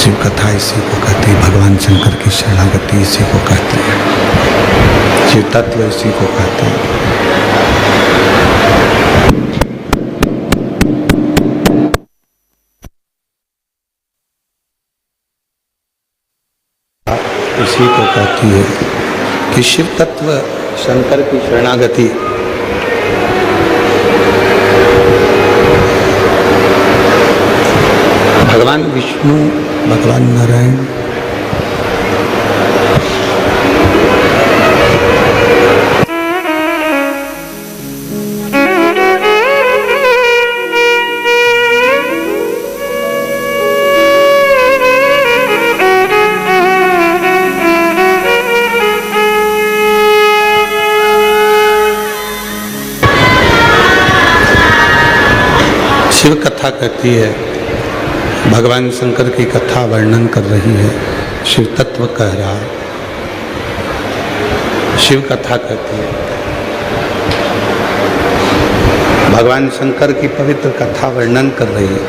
शिव कथा इसी को कहती है, भगवान शंकर की शरणागति इसी को कहते हैं, शिव तत्व इसी को कहते हैं। इसी को कहती है कि शिव तत्व शंकर की शरणागति भगवान विष्णु, भगवान नारायण, शिव कथा कहती है, भगवान शंकर की कथा वर्णन कर रही है, शिव तत्व कह रहा है, शिव कथा कहती है, भगवान शंकर की पवित्र कथा वर्णन कर रही है।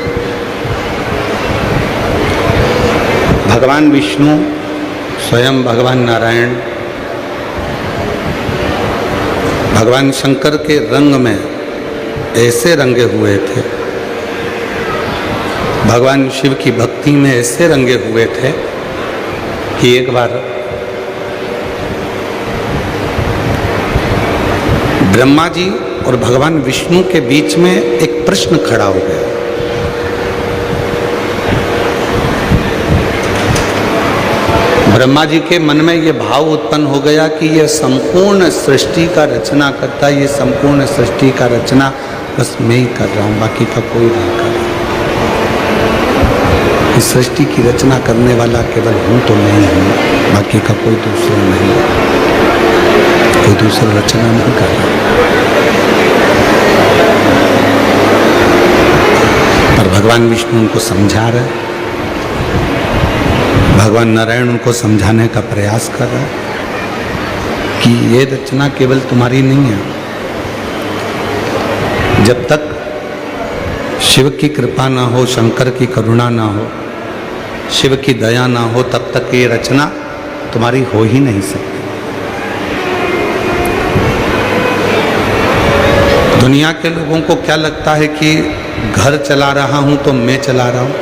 भगवान विष्णु स्वयं भगवान नारायण भगवान शंकर के रंग में ऐसे रंगे हुए थे, भगवान शिव की भक्ति में ऐसे रंगे हुए थे कि एक बार ब्रह्मा जी और भगवान विष्णु के बीच में एक प्रश्न खड़ा हो गया। ब्रह्मा जी के मन में ये भाव उत्पन्न हो गया कि ये संपूर्ण सृष्टि का रचना करता है, ये संपूर्ण सृष्टि का रचना बस मैं ही कर रहा हूँ, बाकी का कोई नहीं कर रहा। इस सृष्टि की रचना करने वाला केवल हूँ तो मैं ही हूँ, बाकी का कोई दूसरा नहीं, कोई दूसरा रचना नहीं कर रहा। पर भगवान विष्णु उनको समझा रहे, भगवान नारायण उनको समझाने का प्रयास कर रहा है कि ये रचना केवल तुम्हारी नहीं है। जब तक शिव की कृपा ना हो, शंकर की करुणा ना हो, शिव की दया ना हो, तब तक ये रचना तुम्हारी हो ही नहीं सकती। दुनिया के लोगों को क्या लगता है कि घर चला रहा हूं तो मैं चला रहा हूं,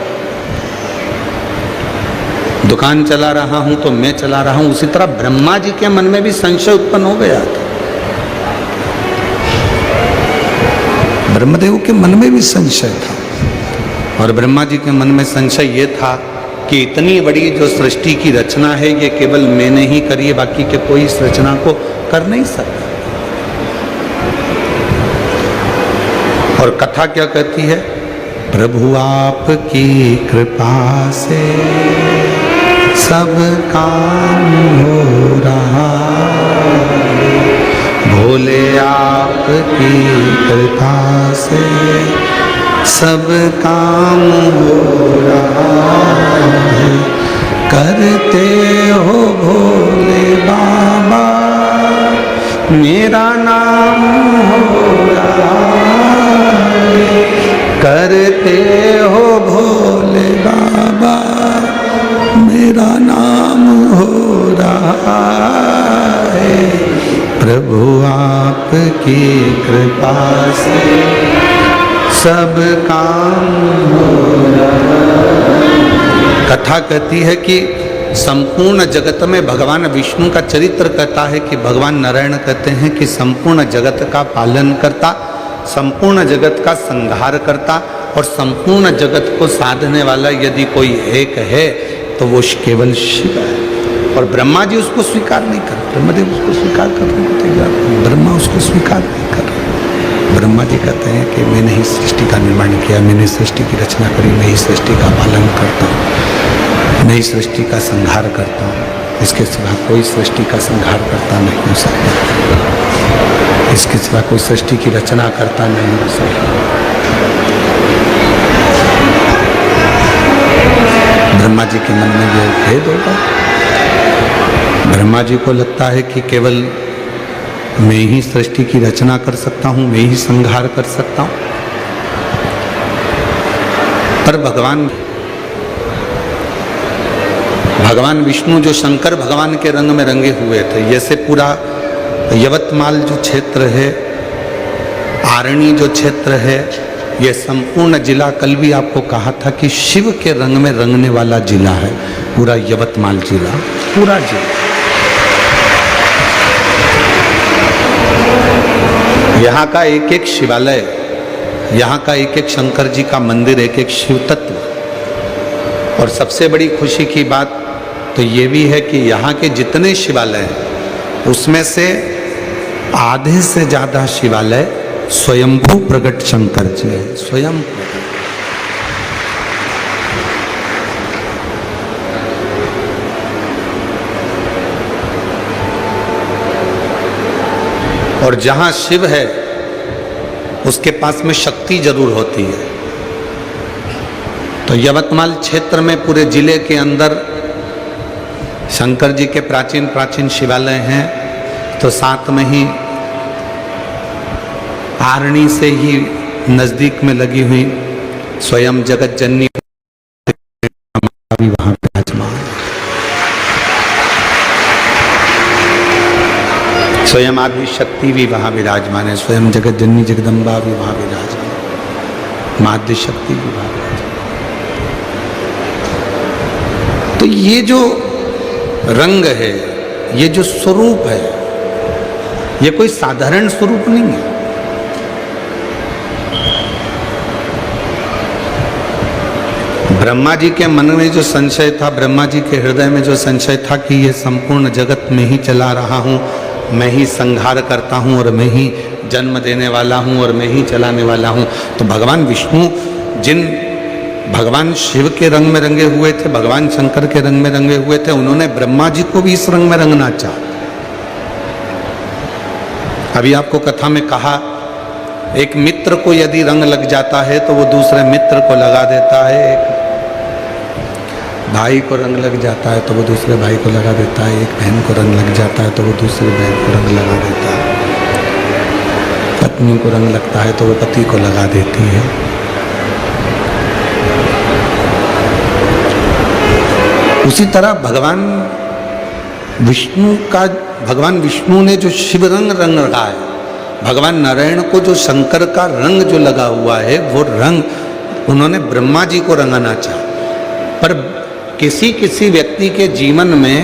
दुकान चला रहा हूं तो मैं चला रहा हूं। उसी तरह ब्रह्मा जी के मन में भी संशय उत्पन्न हो गया था, ब्रह्मदेव के मन में भी संशय था। और ब्रह्मा जी के मन में संशय ये था कि इतनी बड़ी जो सृष्टि की रचना है ये केवल मैंने ही करी है, बाकी के कोई इस रचना को कर नहीं सकता। और कथा क्या कहती है, प्रभु आपकी कृपा से सब काम हो रहा, भोले आपकी कृपा से सब काम हो रहा है, करते हो भोले बाबा मेरा नाम हो रहा है, करते हो भोले बाबा मेरा नाम हो रहा है, प्रभु आपकी कृपा से सब काम हो रहा। कथा कहती है कि संपूर्ण जगत में भगवान विष्णु का चरित्र कहता है कि भगवान नारायण कहते हैं कि संपूर्ण जगत का पालन करता, संपूर्ण जगत का संहार करता और संपूर्ण जगत को साधने वाला यदि कोई एक है तो वो केवल शिव है। और ब्रह्मा जी उसको स्वीकार नहीं कर, ब्रह्मदेव उसको स्वीकार करने को तैयार, ब्रह्मा उसको स्वीकार नहीं कर। ब्रह्मा जी कहते हैं कि मैंने ही सृष्टि का निर्माण किया, मैंने सृष्टि की रचना करी, मैं ही सृष्टि का पालन करता हूँ, मैं ही सृष्टि का संहार करता हूँ, इसके सिवा कोई सृष्टि का संहार करता नहीं हो सकता, इसके सिवा कोई सृष्टि की रचना करता नहीं हो सकता। ब्रह्मा जी के मन में यह भेद होगा। ब्रह्मा जी को लगता है कि केवल मैं ही सृष्टि की रचना कर सकता हूँ, मैं ही संहार कर सकता हूँ। पर भगवान भगवान विष्णु जो शंकर भगवान के रंग में रंगे हुए थे, जैसे पूरा यवतमाल जो क्षेत्र है, आरणी जो क्षेत्र है, ये संपूर्ण जिला, कल भी आपको कहा था कि शिव के रंग में रंगने वाला जिला है पूरा यवतमाल जिला, पूरा जिला। यहाँ का एक एक शिवालय, यहाँ का एक एक शंकर जी का मंदिर, एक एक शिव तत्व। और सबसे बड़ी खुशी की बात तो ये भी है कि यहाँ के जितने शिवालय हैं उसमें से आधे से ज़्यादा शिवालय स्वयंभू प्रकट शंकर जी है, स्वयं। और जहाँ शिव है उसके पास में शक्ति जरूर होती है। तो यवतमाल क्षेत्र में पूरे जिले के अंदर शंकर जी के प्राचीन प्राचीन शिवालय हैं, तो साथ में ही आरणी से ही नजदीक में लगी हुई स्वयं जगत जननी भी वहां विराजमान, स्वयं आदि शक्ति भी वहां विराजमान है, स्वयं जगत जननी जगदम्बा भी वहां विराजमान, माध्य शक्ति भी वहां विराजमान। तो ये जो रंग है, ये जो स्वरूप है, ये कोई साधारण स्वरूप नहीं है। ब्रह्मा जी के मन में जो संशय था, ब्रह्मा जी के हृदय में जो संशय था कि ये संपूर्ण जगत में ही चला रहा हूँ, मैं ही संहार करता हूँ और मैं ही जन्म देने वाला हूँ और मैं ही चलाने वाला हूँ, तो भगवान विष्णु जिन भगवान शिव के रंग में रंगे हुए थे, भगवान शंकर के रंग में रंगे हुए थे, उन्होंने ब्रह्मा जी को भी इस रंग में रंगना चाहा। अभी आपको कथा में कहा, एक मित्र को यदि रंग लग जाता है तो वो दूसरे मित्र को लगा देता है, एक भाई को रंग लग जाता है तो वो दूसरे भाई को लगा देता है, एक बहन को रंग लग जाता है तो वो दूसरी बहन को रंग लगा देता है, पत्नी को रंग लगता है तो वो पति को लगा देती है। उसी तरह भगवान विष्णु ने जो शिव रंग रंगा है, भगवान नारायण को जो शंकर का रंग जो लगा हुआ है, वो रंग उन्होंने ब्रह्मा जी को रंगाना चाहा। पर किसी किसी व्यक्ति के जीवन में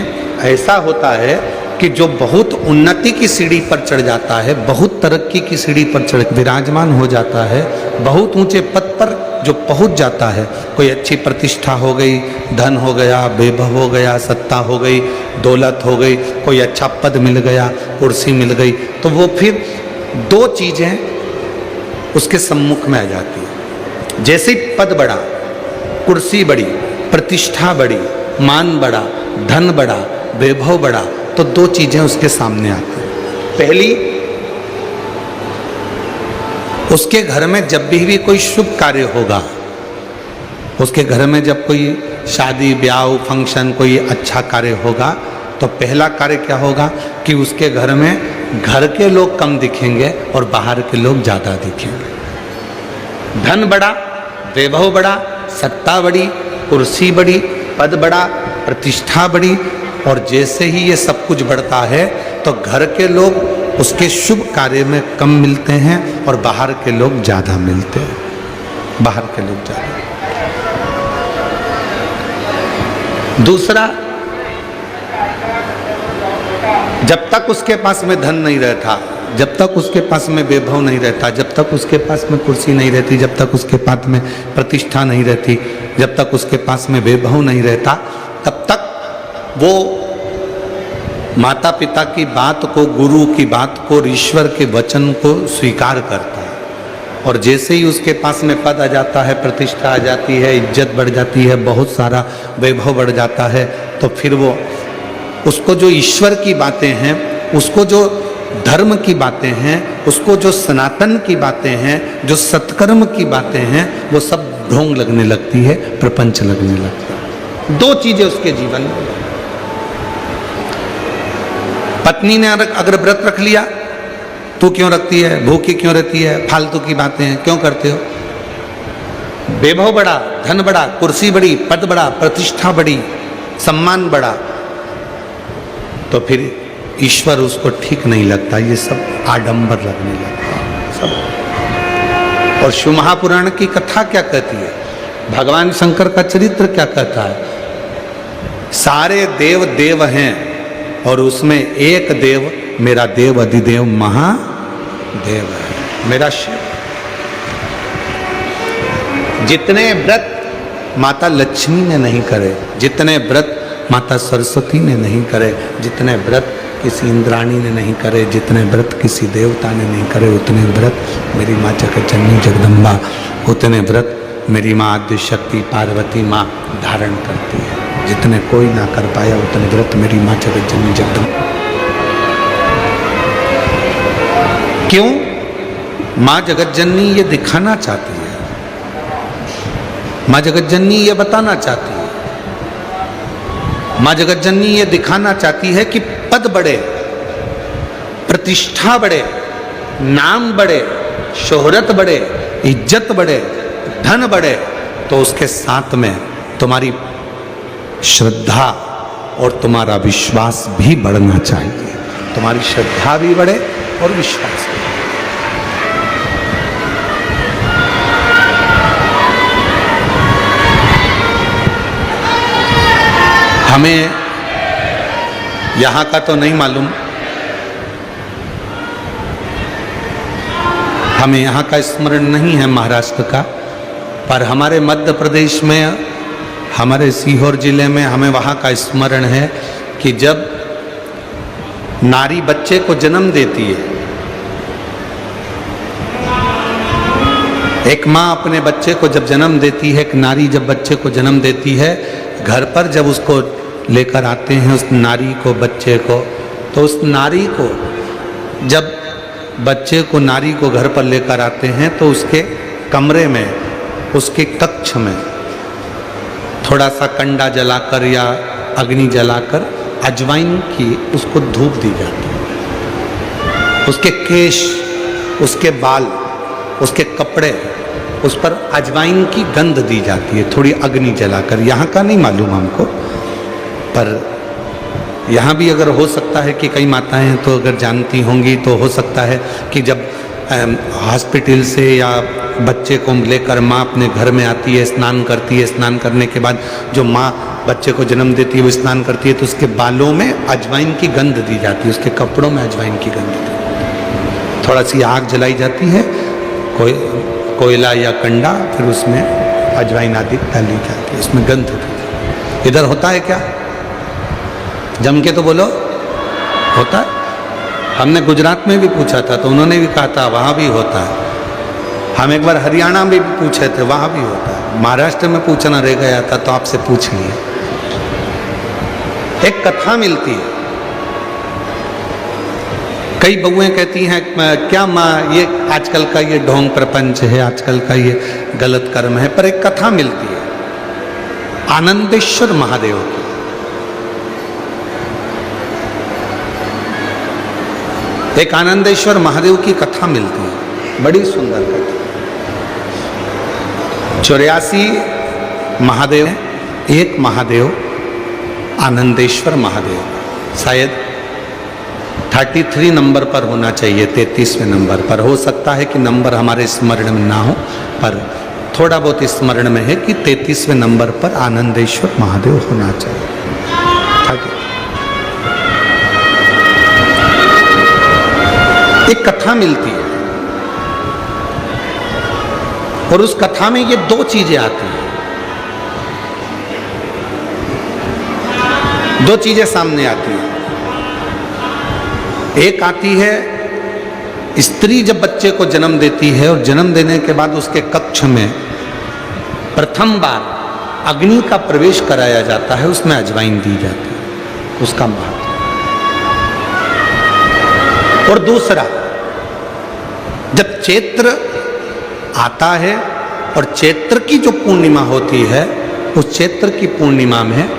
ऐसा होता है कि जो बहुत उन्नति की सीढ़ी पर चढ़ जाता है, बहुत तरक्की की सीढ़ी पर चढ़ विराजमान हो जाता है, बहुत ऊंचे पद पर जो पहुंच जाता है, कोई अच्छी प्रतिष्ठा हो गई, धन हो गया, वैभव हो गया, सत्ता हो गई, दौलत हो गई, कोई अच्छा पद मिल गया, कुर्सी मिल गई, तो वो फिर दो चीजें उसके सम्मुख में आ जाती है। जैसे पद बढ़ा, कुर्सी बढ़ी, प्रतिष्ठा बढ़ी, मान बढ़ा, धन बढ़ा, वैभव बढ़ा, तो दो चीजें उसके सामने आती हैं। पहली, उसके घर में जब भी कोई शुभ कार्य होगा, उसके घर में जब कोई शादी ब्याह फंक्शन कोई अच्छा कार्य होगा, तो पहला कार्य क्या होगा कि उसके घर में घर के लोग कम दिखेंगे और बाहर के लोग ज्यादा दिखेंगे। धन बढ़ा, वैभव बढ़ा, सत्ता बढ़ी, कुर्सी बढ़ी, पद बढ़ा, प्रतिष्ठा बढ़ी, और जैसे ही ये सब कुछ बढ़ता है तो घर के लोग उसके शुभ कार्य में कम मिलते हैं और बाहर के लोग ज्यादा मिलते हैं, बाहर के लोग ज्यादा। दूसरा, जब तक उसके पास में धन नहीं रहता, जब तक उसके पास में वैभव नहीं रहता, जब तक उसके पास में कुर्सी नहीं रहती, जब तक उसके पास में प्रतिष्ठा नहीं रहती, जब तक उसके पास में वैभव नहीं रहता, तब तक वो माता पिता की बात को, गुरु की बात को, ईश्वर के वचन को स्वीकार करता है। और जैसे ही उसके पास में पद आ जाता है, प्रतिष्ठा आ जाती है, इज्जत बढ़ जाती है, बहुत सारा वैभव बढ़ जाता है, तो फिर वो उसको जो ईश्वर की बातें हैं, उसको जो धर्म की बातें हैं, उसको जो सनातन की बातें हैं, जो सत्कर्म की बातें हैं, वो सब ढोंग लगने लगती है, प्रपंच लगने लगता है। दो चीजें उसके जीवन में। पत्नी ने अगर व्रत रख लिया, तू क्यों रखती है, भूखी क्यों रहती है, फालतू की बातें क्यों करते हो। वैभव बढ़ा, धन बढ़ा, कुर्सी बढ़ी, पद बढ़ा, प्रतिष्ठा बढ़ी, सम्मान बढ़ा, तो फिर ईश्वर उसको ठीक नहीं लगता, ये सब आडंबर लगने लगता सब। और शिव महापुराण की कथा क्या कहती है, भगवान शंकर का चरित्र क्या कहता है, सारे देव देव हैं और उसमें एक देव मेरा देव अधिदेव महादेव है, मेरा शिव। जितने व्रत माता लक्ष्मी ने नहीं करे, जितने व्रत माता सरस्वती ने नहीं करे, जितने व्रत किसी इंद्राणी ने नहीं करे, जितने व्रत किसी देवता ने नहीं करे, उतने व्रत मेरी माँ जगज्जननी जगदम्बा, उतने व्रत मेरी माँ आद्य शक्ति पार्वती माँ धारण करती है। जितने कोई ना कर पाया उतने व्रत मेरी माँ जगज्जननी जगदम्बा। क्यों? माँ जगज्जननी ये दिखाना चाहती है, माँ जगज्जननी ये बताना चाहती है, माँ जगज्जननी ये दिखाना चाहती है कि पद बढ़े, प्रतिष्ठा बढ़े, नाम बढ़े, शोहरत बढ़े, इज्जत बढ़े, धन बढ़े, तो उसके साथ में तुम्हारी श्रद्धा और तुम्हारा विश्वास भी बढ़ना चाहिए। तुम्हारी श्रद्धा भी बढ़े और विश्वास भी। हमें यहाँ का तो नहीं मालूम, हमें यहाँ का स्मरण नहीं है महाराष्ट्र का, पर हमारे मध्य प्रदेश में, हमारे सीहोर जिले में हमें वहाँ का स्मरण है कि जब नारी बच्चे को जन्म देती है, एक माँ अपने बच्चे को जब जन्म देती है, एक नारी जब बच्चे को जन्म देती है, घर पर जब उसको लेकर आते हैं उस नारी को, बच्चे को, तो उस नारी को जब बच्चे को, नारी को घर पर लेकर आते हैं तो उसके कमरे में, उसके कक्ष में थोड़ा सा कंडा जलाकर या अग्नि जलाकर अजवाइन की उसको धूप दी जाती है। उसके केश, उसके बाल, उसके कपड़े, उस पर अजवाइन की गंध दी जाती है, थोड़ी अग्नि जलाकर। यहाँ का नहीं मालूम हमको, पर यहाँ भी अगर हो सकता है कि कई माताएं हैं तो अगर जानती होंगी तो हो सकता है कि जब हॉस्पिटल से या बच्चे को लेकर माँ अपने घर में आती है, स्नान करती है, स्नान करने के बाद जो माँ बच्चे को जन्म देती है वो स्नान करती है तो उसके बालों में अजवाइन की गंध दी जाती है, उसके कपड़ों में अजवाइन की गंध दी जाती है। थोड़ा सी आग जलाई जाती है, कोयला या कंडा, फिर उसमें अजवाइन आदि डाली जाती है, उसमें गंध दी जाती है। इधर होता है क्या? जम के तो बोलो, होता है। हमने गुजरात में भी पूछा था तो उन्होंने भी कहा था वहाँ भी होता है। हम एक बार हरियाणा में भी पूछे थे, वहाँ भी होता है। महाराष्ट्र में पूछना रह गया था तो आपसे पूछ लिए। एक कथा मिलती है, कई बहुएं कहती हैं क्या माँ ये आजकल का ये ढोंग प्रपंच है, आजकल का ये गलत कर्म है, पर एक कथा मिलती है आनंदेश्वर महादेव की। एक आनंदेश्वर महादेव की कथा मिलती है, बड़ी सुंदर कथा। 84 महादेव, एक महादेव आनंदेश्वर महादेव, शायद 33 नंबर पर होना चाहिए, 33वें नंबर पर। हो सकता है कि नंबर हमारे स्मरण में ना हो, पर थोड़ा बहुत स्मरण में है कि 33वें नंबर पर आनंदेश्वर महादेव होना चाहिए। एक कथा मिलती है और उस कथा में ये दो चीजें आती हैं, दो चीजें सामने आती हैं। एक आती है, स्त्री जब बच्चे को जन्म देती है और जन्म देने के बाद उसके कक्ष में प्रथम बार अग्नि का प्रवेश कराया जाता है, उसमें अजवाइन दी जाती है, उसका महत्व। और दूसरा, जब चैत्र आता है और चैत्र की जो पूर्णिमा होती है, उस चैत्र की पूर्णिमा में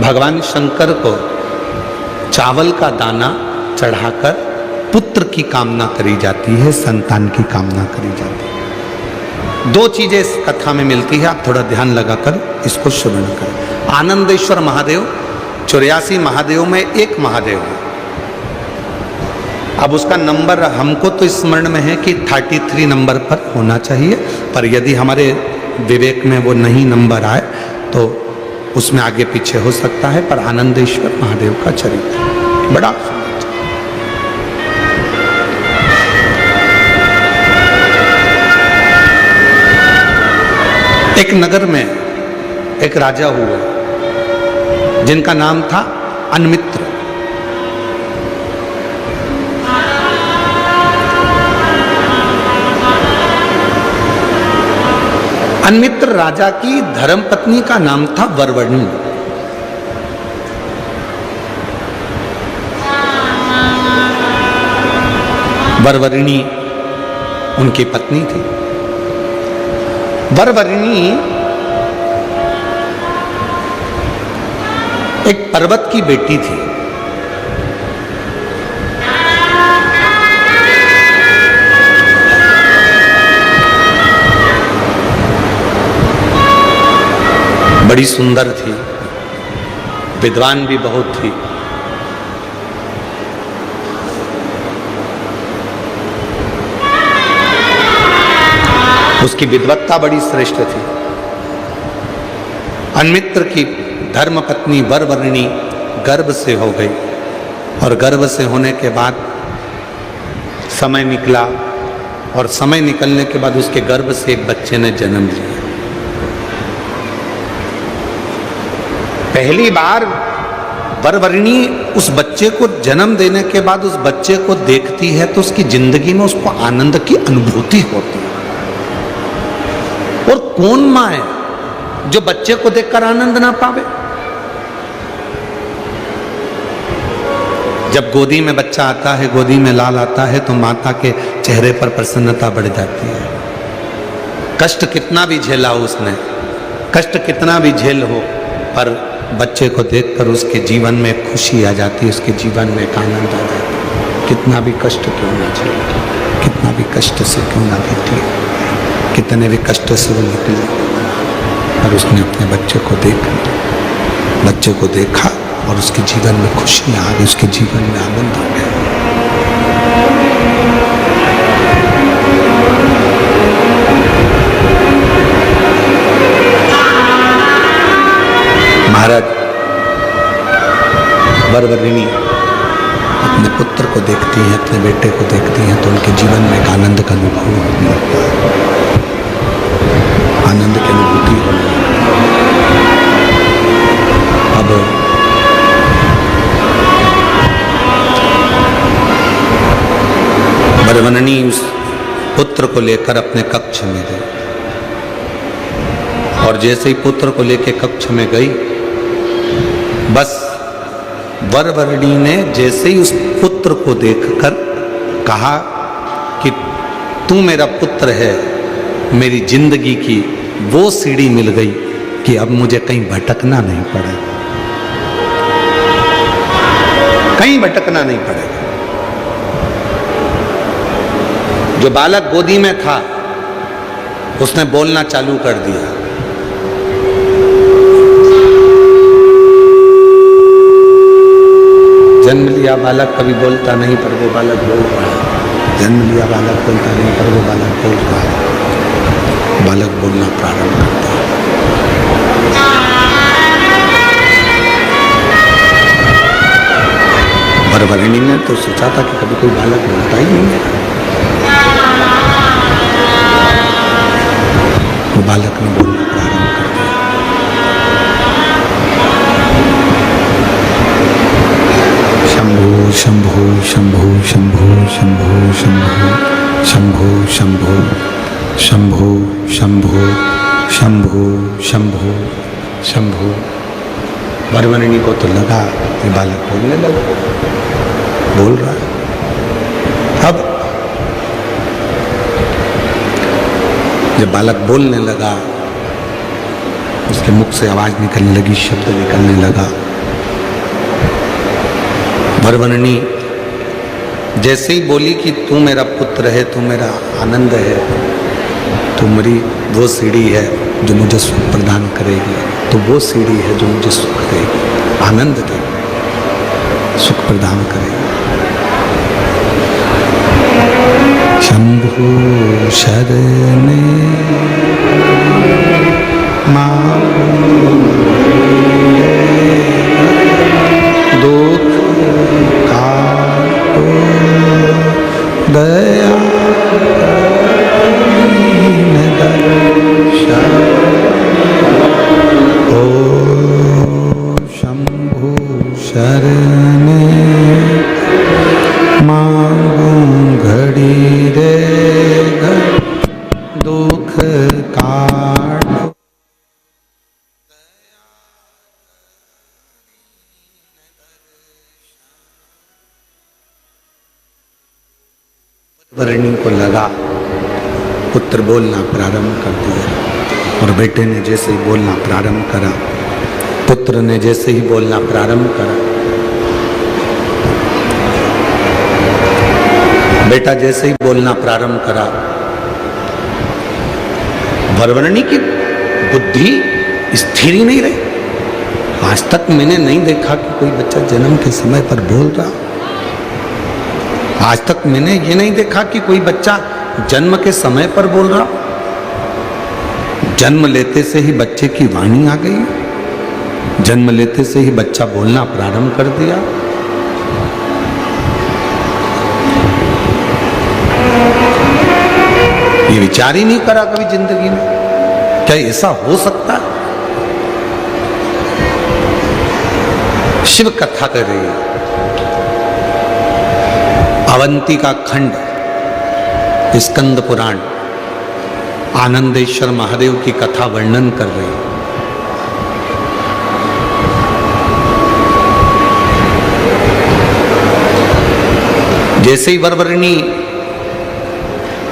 भगवान शंकर को चावल का दाना चढ़ाकर पुत्र की कामना करी जाती है, संतान की कामना करी जाती है। दो चीजें इस कथा में मिलती है, आप थोड़ा ध्यान लगाकर इसको श्रवण करें। आनंदेश्वर महादेव 84 महादेव में एक महादेव है। अब उसका नंबर हमको तो स्मरण में है कि 33 नंबर पर होना चाहिए, पर यदि हमारे विवेक में वो नहीं नंबर आए तो उसमें आगे पीछे हो सकता है। पर आनंदेश्वर महादेव का चरित्र बड़ा सुंदर। एक नगर में एक राजा हुआ जिनका नाम था अन्मित्र। अन्मित्र राजा की धर्मपत्नी का नाम था वरवर्णी। वरवर्णी उनकी पत्नी थी। वरवर्णी एक पर्वत की बेटी थी। बड़ी सुंदर थी, विद्वान भी बहुत थी। उसकी विद्वत्ता बड़ी श्रेष्ठ थी। अन्मित्र की धर्मपत्नी वरवर्णी गर्भ से हो गई और गर्भ से होने के बाद समय निकला और समय निकलने के बाद उसके गर्भ से एक बच्चे ने जन्म लिया। पहली बार वरवर्णी उस बच्चे को जन्म देने के बाद उस बच्चे को देखती है तो उसकी जिंदगी में उसको आनंद की अनुभूति होती है। और कौन मां है जो बच्चे को देखकर आनंद ना पावे? जब गोदी में बच्चा आता है, गोदी में लाल आता है, तो माता के चेहरे पर प्रसन्नता बढ़ जाती है। कष्ट कितना भी झेला हो उसने, कष्ट कितना भी झेल हो, पर बच्चे को देखकर उसके जीवन में खुशी आ जाती है, उसके जीवन में एक आनंद आ जाता है। कितना भी कष्ट क्यों ना झेले, कितना भी कष्ट से क्यों ना निकले, कितने भी कष्ट से वो निकले, पर उसने अपने बच्चे को देखा और उसके जीवन में खुशी आ गई, उसके जीवन में आनंद आ गया। महाराज वरवर्णी अपने पुत्र को देखती हैं, अपने बेटे को देखती हैं, तो उनके जीवन में एक आनंद का अनुभव होने लगता है, आनंद की अनुभूति होने लगती है। अब वरवर्णी उस पुत्र को लेकर अपने कक्ष में गई और जैसे ही पुत्र को लेकर कक्ष में गई, बस वरवर्णी ने जैसे ही उस पुत्र को देखकर कहा कि तू मेरा पुत्र है, मेरी जिंदगी की वो सीढ़ी मिल गई कि अब मुझे कहीं भटकना नहीं पड़ेगा, कहीं भटकना नहीं पड़ेगा। जो बालक गोदी में था उसने बोलना चालू कर दिया। जन्म लिया बालक कभी बोलता नहीं, पर वो बालक बोल रहा है। जन्म लिया बालक बोलता नहीं, पर वो बालक बोल रहा है। बालक बोलना प्रारंभ करता है। वरवर्णी ने तो सोचा था कि कभी कोई बालक बोलता ही नहीं है। वो बालक ने बोलना प्रारंभ कर दिया। शंभो शंभो शंभो शंभो शंभो शंभो शंभो शंभो शंभो शंभो शंभो शंभो शंभो। वरवर्णी को तो लगा ये बालक बोलने लगा, बोल रहा है। अब जब बालक बोलने लगा, उसके मुख से आवाज निकलने लगी, शब्द निकलने लगा। वरवर्णी जैसे ही बोली कि तू मेरा पुत्र है, तू मेरा आनंद है, तू मेरी वो सीढ़ी है जो मुझे सुख प्रदान करेगी, तो वो सीढ़ी है जो मुझे सुख देगी, आनंद देगी। सुख प्रदान करेगा। शंभु शरणे दुख काटो दया दर्शन ओ शंभु शरणे मांगू घड़ी रे दुख काटो वर्णी को लगा, पुत्र बोलना प्रारंभ कर दिया और बेटे ने जैसे ही बोलना प्रारंभ करा, पुत्र ने जैसे ही बोलना प्रारंभ करा, बेटा जैसे ही बोलना प्रारंभ करा, वरवर्णी की बुद्धि स्थिर ही नहीं रही। आज तक मैंने नहीं देखा कि कोई बच्चा जन्म के समय पर बोल रहा। आज तक मैंने ये नहीं देखा कि कोई बच्चा जन्म के समय पर बोल रहा। जन्म लेते से ही बच्चे की वाणी आ गई, जन्म लेते से ही बच्चा बोलना प्रारंभ कर दिया। ये विचार ही नहीं करा कभी जिंदगी में, क्या ऐसा हो सकता है? शिव कथा कर रही है, अवंतिका खंड, स्कंद पुराण, आनंदेश्वर महादेव की कथा वर्णन कर रही है। जैसे ही वरवर्णी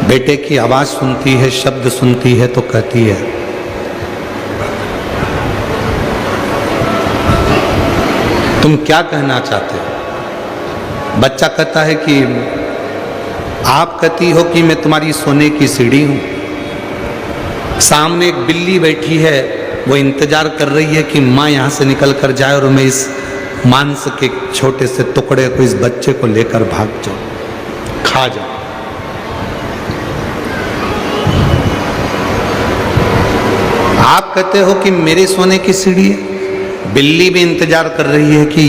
बेटे की आवाज सुनती है, शब्द सुनती है, तो कहती है, तुम क्या कहना चाहते हो? बच्चा कहता है कि आप कहती हो कि मैं तुम्हारी सोने की सीढ़ी हूं। सामने एक बिल्ली बैठी है, वो इंतजार कर रही है कि माँ यहां से निकल कर जाए और मैं इस मांस के छोटे से टुकड़े को, इस बच्चे को लेकर भाग जाऊं, खा जाऊं। आप कहते हो कि मेरे सोने की सीढ़ी है, बिल्ली भी इंतजार कर रही है कि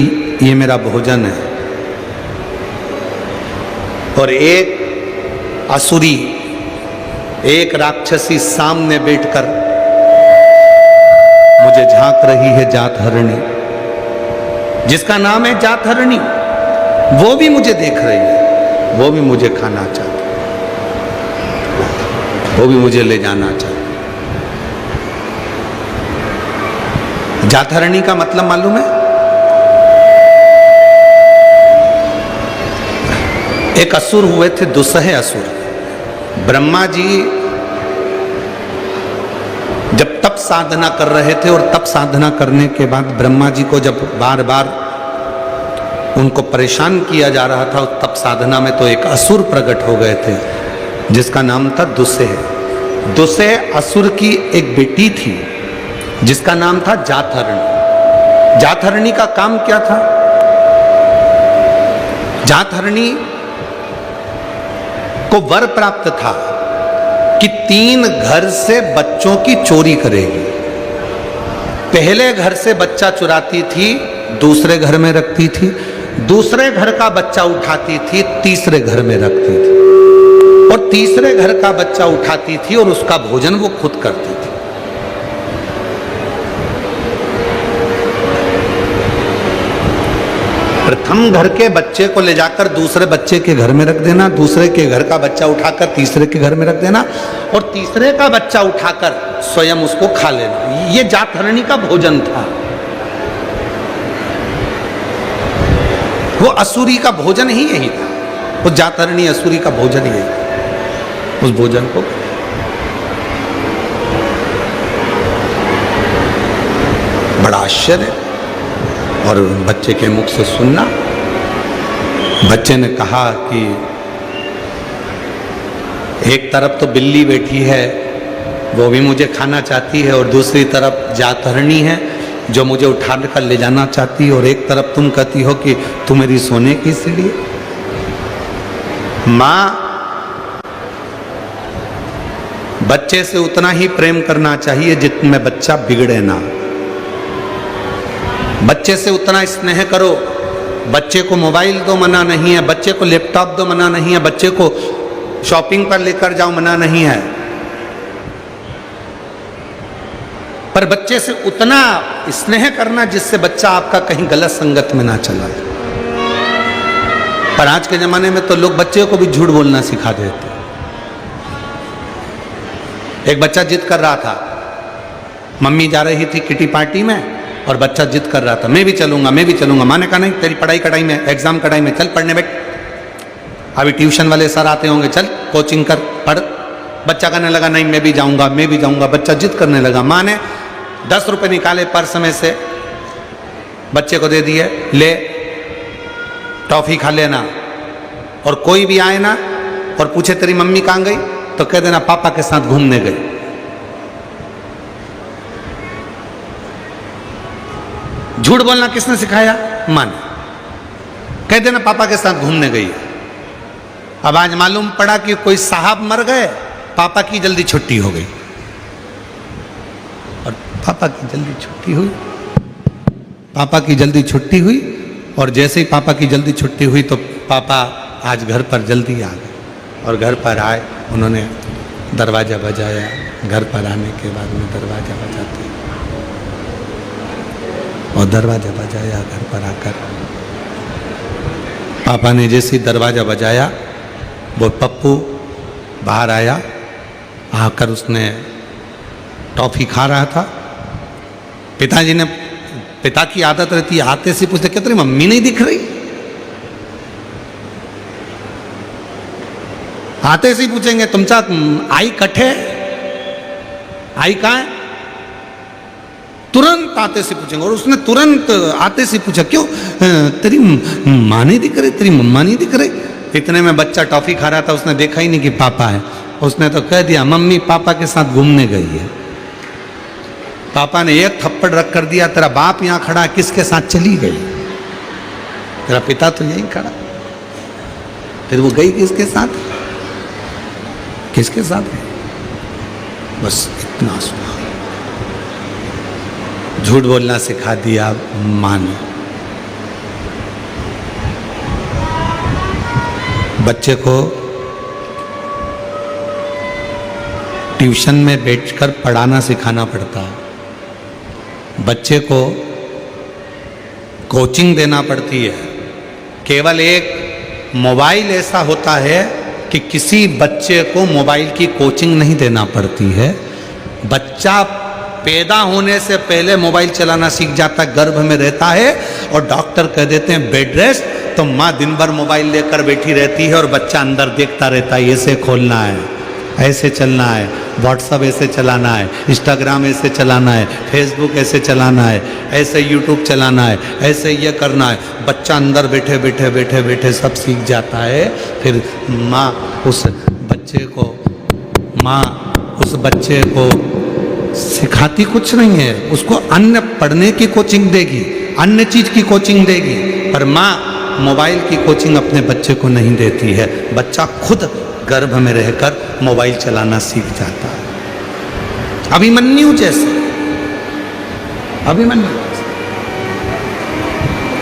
ये मेरा भोजन है। और एक असुरी, एक राक्षसी सामने बैठकर मुझे झांक रही है, जातहरणी, जिसका नाम है जातहरणी। वो भी मुझे देख रही है, वो भी मुझे खाना चाहती, वो भी मुझे ले जाना चाहती। जातहरणी का मतलब मालूम है? एक असुर हुए थे, दुस्सह असुर। ब्रह्मा जी जब तप साधना कर रहे थे और तप साधना करने के बाद ब्रह्मा जी को जब बार बार उनको परेशान किया जा रहा था उस तप साधना में, तो एक असुर प्रकट हो गए थे जिसका नाम था दुस्सह। दुस्सह असुर की एक बेटी थी जिसका नाम था जातहरणी। जातहरणी का काम क्या था? जातहरणी को वर प्राप्त था कि 3 घर से बच्चों की चोरी करेगी। पहले घर से बच्चा चुराती थी, दूसरे घर में रखती थी, दूसरे घर का बच्चा उठाती थी, तीसरे घर में रखती थी, और तीसरे घर का बच्चा उठाती थी और उसका भोजन वो खुद करती थी। प्रथम घर के बच्चे को ले जाकर दूसरे बच्चे के घर में रख देना, दूसरे के घर का बच्चा उठाकर तीसरे के घर में रख देना, और तीसरे का बच्चा उठाकर स्वयं उसको खा लेना। ये जातहरणी का भोजन था। वो असुरी का भोजन ही यही था। वो जातहरणी असुरी का भोजन ही यही था। उस भोजन को बड़ा आश्चर्य और बच्चे के मुख से सुनना। बच्चे ने कहा कि एक तरफ तो बिल्ली बैठी है, वो भी मुझे खाना चाहती है, और दूसरी तरफ जातहरणी है जो मुझे उठा कर ले जाना चाहती हो और एक तरफ तुम कहती हो कि तू मेरी सोने की सीढ़ी है। माँ बच्चे से उतना ही प्रेम करना चाहिए जितने बच्चा बिगड़े ना। बच्चे से उतना स्नेह करो। बच्चे को मोबाइल दो मना नहीं है, बच्चे को लैपटॉप दो मना नहीं है, बच्चे को शॉपिंग पर लेकर जाओ मना नहीं है, पर बच्चे से उतना स्नेह करना जिससे बच्चा आपका कहीं गलत संगत में ना चला जाए। पर आज के जमाने में तो लोग बच्चे को भी झूठ बोलना सिखा देते। एक बच्चा जिद कर रहा था, मम्मी जा रही थी किटी पार्टी में और बच्चा जिद कर रहा था मैं भी चलूंगा मैं भी चलूंगा। माँ ने कहा नहीं, तेरी पढ़ाई कढ़ाई में, एग्जाम कढ़ाई में, चल पढ़ने बैठ, अभी ट्यूशन वाले सर आते होंगे, चल कोचिंग कर पढ़। बच्चा कहने लगा नहीं मैं भी जाऊंगा मैं भी जाऊंगा। बच्चा जिद करने लगा। माँ ने 10 रुपए निकाले पर्स में से, बच्चे को दे दिए, ले टॉफी खा लेना, और कोई भी आए ना और पूछे तेरी मम्मी कहाँ गई तो कह देना पापा के साथ घूमने गई। झूठ बोलना किसने सिखाया? माँ ने। कह देना पापा के साथ घूमने गई। अब आज मालूम पड़ा कि कोई साहब मर गए, पापा की जल्दी छुट्टी हो गई, और पापा की जल्दी छुट्टी हुई, पापा की जल्दी छुट्टी हुई, और जैसे ही पापा की जल्दी छुट्टी हुई तो पापा आज घर पर जल्दी आ गए। और घर पर आए, उन्होंने दरवाज़ा बजाया। घर पर आने के बाद में दरवाज़ा बजाते और दरवाज़ा बजाया। घर पर आकर पापा ने जैसे ही दरवाज़ा बजाया, वो पप्पू बाहर आया। आकर उसने टॉफ़ी खा रहा था। पिताजी ने, पिता की आदत रहती है आते से पूछते क्या तेरी मम्मी नहीं दिख रही? आते से ही पूछेंगे तुमचा आई कठे, आई कहाँ है? तुरंत आते से पूछेंगे। और उसने तुरंत आते से पूछा क्यों तेरी माँ नहीं दिख रही, तेरी मम्मा नहीं दिख रही? इतने में बच्चा टॉफी खा रहा था, उसने देखा ही नहीं कि पापा है। उसने तो कह दिया मम्मी पापा के साथ घूमने गई है। पापा ने एक थप्पड़ रख कर दिया, तेरा बाप यहाँ खड़ा, किसके साथ चली गई? तेरा पिता तो यहीं खड़ा, फिर वो गई किसके साथ? किसके साथ गई? बस इतना सुना। झूठ बोलना सिखा दिया माँ ने। बच्चे को ट्यूशन में बैठकर पढ़ाना सिखाना पड़ता है। बच्चे को कोचिंग देना पड़ती है। केवल एक मोबाइल ऐसा होता है कि किसी बच्चे को मोबाइल की कोचिंग नहीं देना पड़ती है। बच्चा पैदा होने से पहले मोबाइल चलाना सीख जाता है, गर्भ में रहता है, और डॉक्टर कह देते हैं बेड रेस्ट, तो माँ दिन भर मोबाइल लेकर बैठी रहती है और बच्चा अंदर देखता रहता है, ऐसे खोलना है, ऐसे चलना है, व्हाट्सअप ऐसे चलाना है, इंस्टाग्राम ऐसे चलाना है, फेसबुक ऐसे चलाना है, ऐसे यूट्यूब चलाना है, ऐसे ये करना है। बच्चा अंदर बैठे बैठे बैठे बैठे सब सीख जाता है। फिर माँ उस बच्चे को सिखाती कुछ नहीं है, उसको अन्य पढ़ने की कोचिंग देगी, अन्य चीज की कोचिंग देगी, पर माँ मोबाइल की कोचिंग अपने बच्चे को नहीं देती है। बच्चा खुद गर्भ में रहकर मोबाइल चलाना सीख जाता है। अभिमन्यु जैसे, अभिमन्यु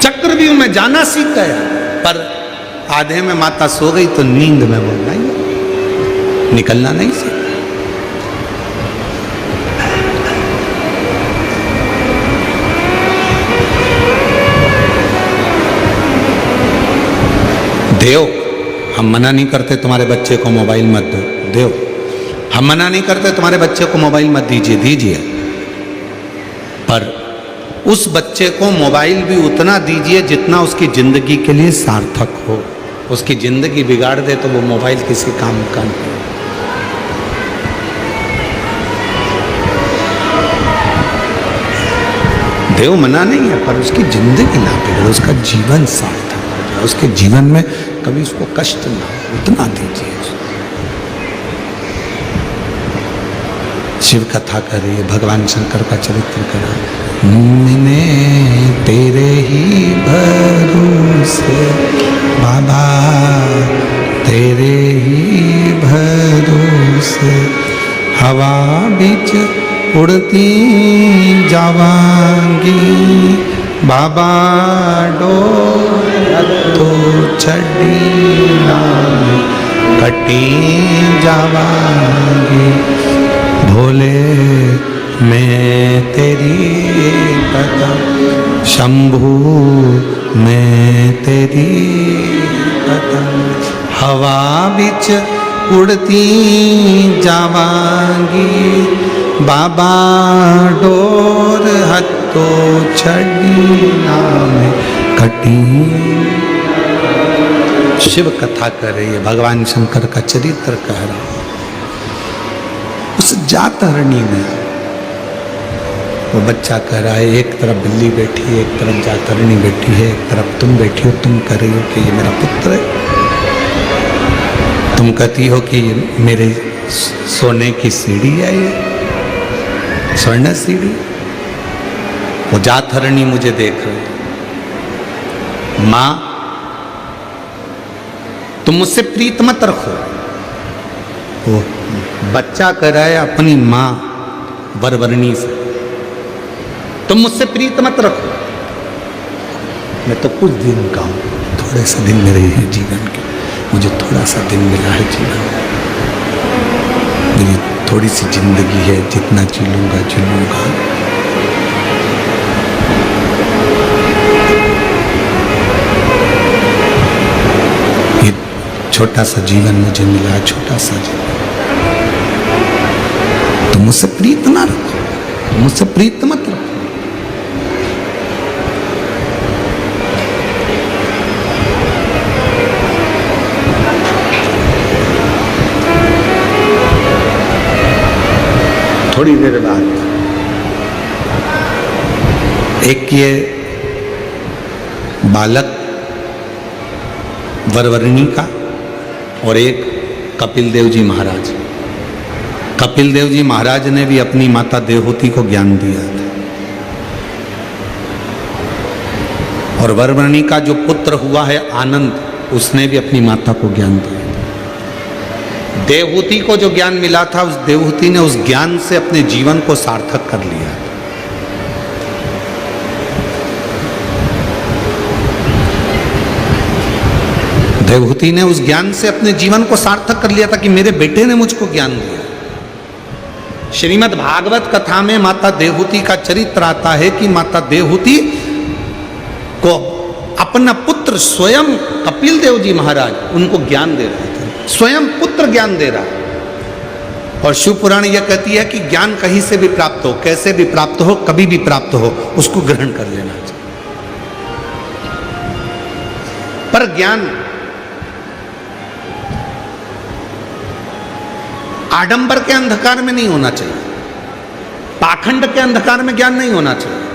चक्रव्यूह में जाना सीख गया, पर आधे में माता सो गई तो नींद में बोलना ही निकलना नहीं सीखा। देव, हम मना नहीं करते तुम्हारे बच्चे को मोबाइल मत दो, देव। हम मना नहीं करते तुम्हारे बच्चे को मोबाइल मत दीजिए, पर उस बच्चे को मोबाइल भी उतना दीजिए जितना उसकी जिंदगी के लिए सार्थक हो। उसकी जिंदगी बिगाड़ दे तो वो मोबाइल किसी काम का नहीं। देव मना नहीं है, पर उसकी जिंदगी ना बिगड़े, उसका जीवन सार्थक हो जाए, उसके जीवन में कभी उसको कष्ट ना हो, उतना दीजिए। शिव कथा करिए, भगवान शंकर का चरित्र करा। मैंने तेरे ही भरोसे बाबा, तेरे ही भरोसे हवा बीच उड़ती जावांगी बाबा, डोर तो छड़ी नाम कटी जावांगी। भोले मैं तेरी कथा, शंभू मैं तेरी कथा, हवा बिच उड़ती जावांगी बाबा, डोर हत्तो छड़ी नाम कटी। शिव कथा कर रही है, भगवान शंकर का चरित्र कह रहा। उस जातरणी में वो बच्चा कह रहा है, एक तरफ बिल्ली बैठी है, एक तरफ जातरणी बैठी है, एक तरफ तुम बैठी हो, तुम कह रही हो कि ये मेरा पुत्र है, तुम कहती हो कि ये मेरे सोने की सीढ़ी है, ये स्वर्ण सीढ़ी। वो जातरणी मुझे देख रही, माँ तुम मुझसे प्रीत मत रखो। वो बच्चा कह रहा है अपनी माँ वरवरणी से, तुम मुझसे प्रीत मत रखो, मैं तो कुछ दिन का हूँ, थोड़े से दिन मेरे हैं जीवन के, मुझे थोड़ा सा दिन मिला है जीवन, मेरी थोड़ी सी जिंदगी है, जितना जी लूँगा जी लूँगा। ये छोटा सा जीवन मुझे मिला, छोटा सा जीवन, तुम मुझसे प्रीत ना रखो, तुम मुझसे प्रीत मत रखो। थोड़ी देर बाद एक ये बालक वरवरणी का और एक कपिल देव जी महाराज। कपिल देव जी महाराज ने भी अपनी माता देवहूति को ज्ञान दिया था, और वरवरणी का जो पुत्र हुआ है आनंद, उसने भी अपनी माता को ज्ञान दिया। देवहूति को जो ज्ञान मिला था, उस देवहूति ने उस ज्ञान से अपने जीवन को सार्थक कर लिया। देवहूति ने उस ज्ञान से अपने जीवन को सार्थक कर लिया था कि मेरे बेटे ने मुझको ज्ञान दिया। श्रीमद् भागवत कथा में माता देवहूति का चरित्र आता है कि माता देवहूति को अपना पुत्र स्वयं कपिल देव जी महाराज उनको ज्ञान दे रहे थे, स्वयं पुत्र ज्ञान दे रहा। और शिव पुराण यह कहती है कि ज्ञान कहीं से भी प्राप्त हो, कैसे भी प्राप्त हो, कभी भी प्राप्त हो, उसको ग्रहण कर लेना चाहिए। पर ज्ञान आडंबर के अंधकार में नहीं होना चाहिए, पाखंड के अंधकार में ज्ञान नहीं होना चाहिए।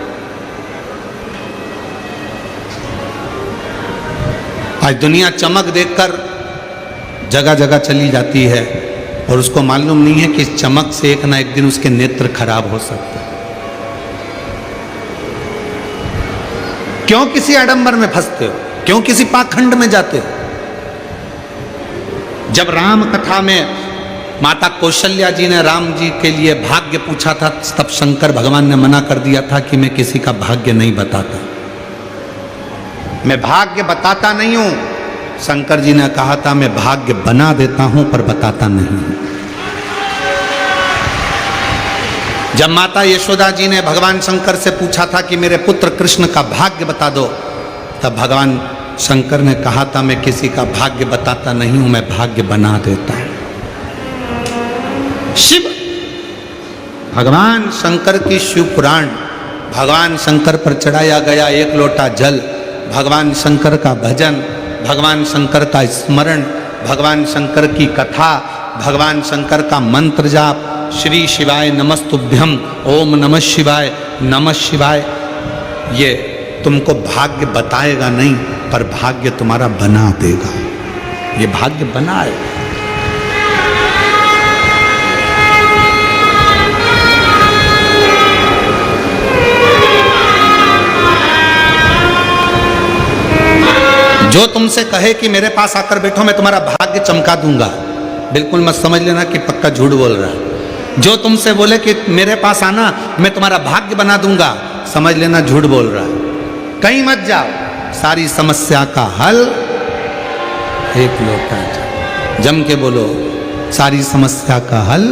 आज दुनिया चमक देखकर जगह जगह चली जाती है और उसको मालूम नहीं है कि इस चमक से एक ना एक दिन उसके नेत्र खराब हो सकते हैं। क्यों किसी आडंबर में फंसते हो, क्यों किसी पाखंड में जाते हो? जब राम कथा में माता कौशल्या जी ने राम जी के लिए भाग्य पूछा था, तब शंकर भगवान ने मना कर दिया था कि मैं किसी का भाग्य नहीं बताता, मैं भाग्य बताता नहीं हूं। शंकर जी ने कहा था मैं भाग्य बना देता हूं पर बताता नहीं हूं। जब माता यशोदा जी ने भगवान शंकर से पूछा था कि मेरे पुत्र कृष्ण का भाग्य बता दो, तब भगवान शंकर ने कहा था मैं किसी का भाग्य बताता नहीं हूं, मैं भाग्य बना देता हूं। शिव भगवान शंकर की शिव पुराण भगवान शंकर पर चढ़ाया गया एक लोटा जल, भगवान शंकर का भजन, भगवान शंकर का स्मरण, भगवान शंकर की कथा, भगवान शंकर का मंत्र जाप, श्री शिवाय नमस्तुभ्यम, ओम नमः शिवाय, नमः शिवाय। ये तुमको भाग्य बताएगा नहीं, पर भाग्य तुम्हारा बना देगा। ये भाग्य बनाए। जो तुमसे कहे कि मेरे पास आकर बैठो मैं तुम्हारा भाग्य चमका दूंगा, बिल्कुल मत समझ लेना कि पक्का झूठ बोल रहा है। जो तुमसे बोले कि मेरे पास आना मैं तुम्हारा भाग्य बना दूंगा, समझ लेना झूठ बोल रहा है। कहीं मत जाओ, सारी समस्या का हल एक लोटा जल। जम के बोलो, सारी समस्या का हल।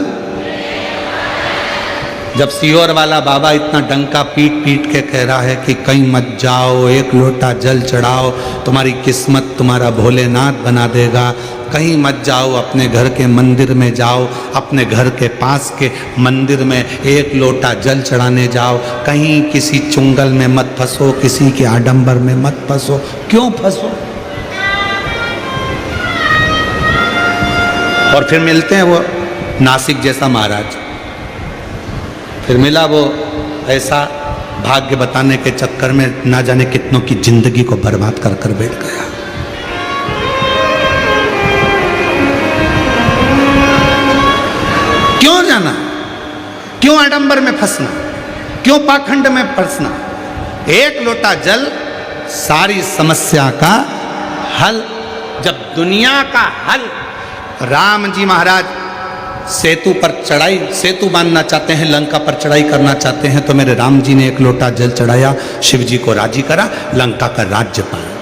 जब सीहोर वाला बाबा इतना डंका पीट पीट के कह रहा है कि कहीं मत जाओ, एक लोटा जल चढ़ाओ, तुम्हारी किस्मत तुम्हारा भोलेनाथ बना देगा, कहीं मत जाओ, अपने घर के मंदिर में जाओ, अपने घर के पास के मंदिर में एक लोटा जल चढ़ाने जाओ, कहीं किसी चुंगल में मत फंसो, किसी के आडंबर में मत फंसो। क्यों फंसो? और फिर मिलते हैं वो नासिक जैसा महाराज, फिर मिला वो ऐसा भाग्य बताने के चक्कर में ना जाने कितनों की जिंदगी को बर्बाद कर कर बैठ गया। क्यों जाना? क्यों आडंबर में फंसना? क्यों पाखंड में फंसना? एक लोटा जल सारी समस्या का हल। जब दुनिया का हल, राम जी महाराज सेतु पर चढ़ाई, सेतु बांधना चाहते हैं, लंका पर चढ़ाई करना चाहते हैं, तो मेरे राम जी ने एक लोटा जल चढ़ाया, शिव जी को राजी करा, लंका का राज्य पाया।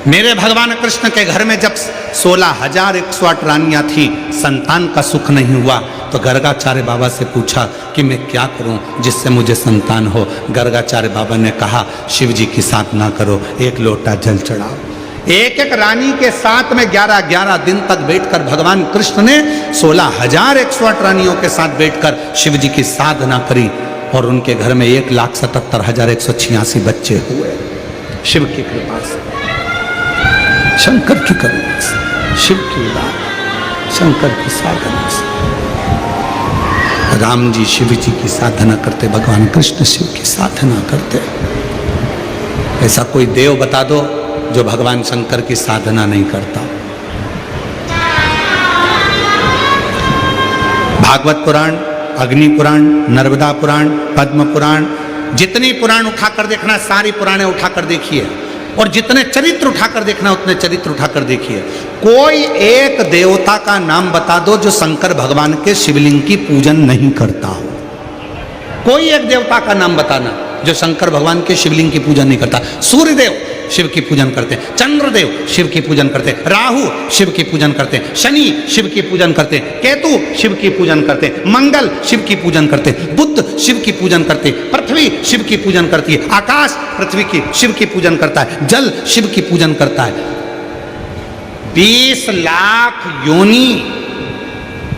मेरे भगवान कृष्ण के घर में जब 16,108 रानियां थी, संतान का सुख नहीं हुआ, तो गर्गाचार्य बाबा से पूछा कि मैं क्या करूं जिससे मुझे संतान हो। गर्गाचार्य बाबा ने कहा शिव जी की साधना करो, एक लोटा जल चढ़ाओ। एक एक रानी के साथ में 11-11 दिन तक बैठकर भगवान कृष्ण ने 16,108 रानियों के साथ बैठकर शिव जी की साधना करी, और उनके घर में 1,77,186 बच्चे हुए। शिव की कृपा से, शंकर की करुणा से, शिव की दान, शंकर की साधना से। राम जी शिव जी की साधना करते, भगवान कृष्ण शिव की साधना करते। ऐसा कोई देव बता दो जो भगवान शंकर की साधना नहीं करता। भागवत पुराण, अग्नि पुराण, नर्मदा पुराण, पद्म पुराण, जितनी पुराण उठाकर देखना, सारी पुराणे उठाकर देखिए, और जितने चरित्र उठाकर देखना उतने चरित्र उठाकर देखिए। कोई एक देवता का नाम बता दो जो शंकर भगवान के शिवलिंग की पूजन नहीं करता हो। कोई एक देवता का नाम बताना जो शंकर भगवान के शिवलिंग की पूजन नहीं करता। सूर्यदेव शिव की पूजन करते हैं, चंद्रदेव शिव की पूजन करते हैं, राहु शिव की पूजन करते हैं, शनि शिव की पूजन करते हैं, केतु शिव की पूजन करते हैं, मंगल शिव की पूजन करते हैं, बुध शिव की पूजन करते हैं, पृथ्वी शिव की पूजन करती है, आकाश पृथ्वी की शिव की पूजन करता है, जल शिव की पूजन करता है। 20 लाख योनि,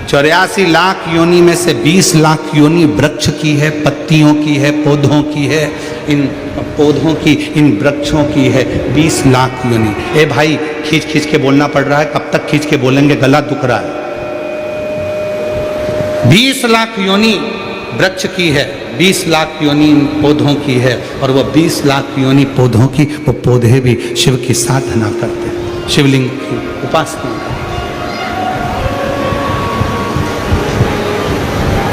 84 लाख योनि में से 20 लाख योनि वृक्ष की है, पत्तियों की है, पौधों की है, इन पौधों की, इन वृक्षों की है 20 लाख योनि। ए भाई, खींच खींच के बोलना पड़ रहा है, कब तक खींच के बोलेंगे, गला दुख रहा है। 20 लाख योनि वृक्ष की है, 20 लाख योनि पौधों की है, और वो 20 लाख योनि पौधों की, वो पौधे भी शिव की साधना करते हैं, शिवलिंग की उपासना करते हैं,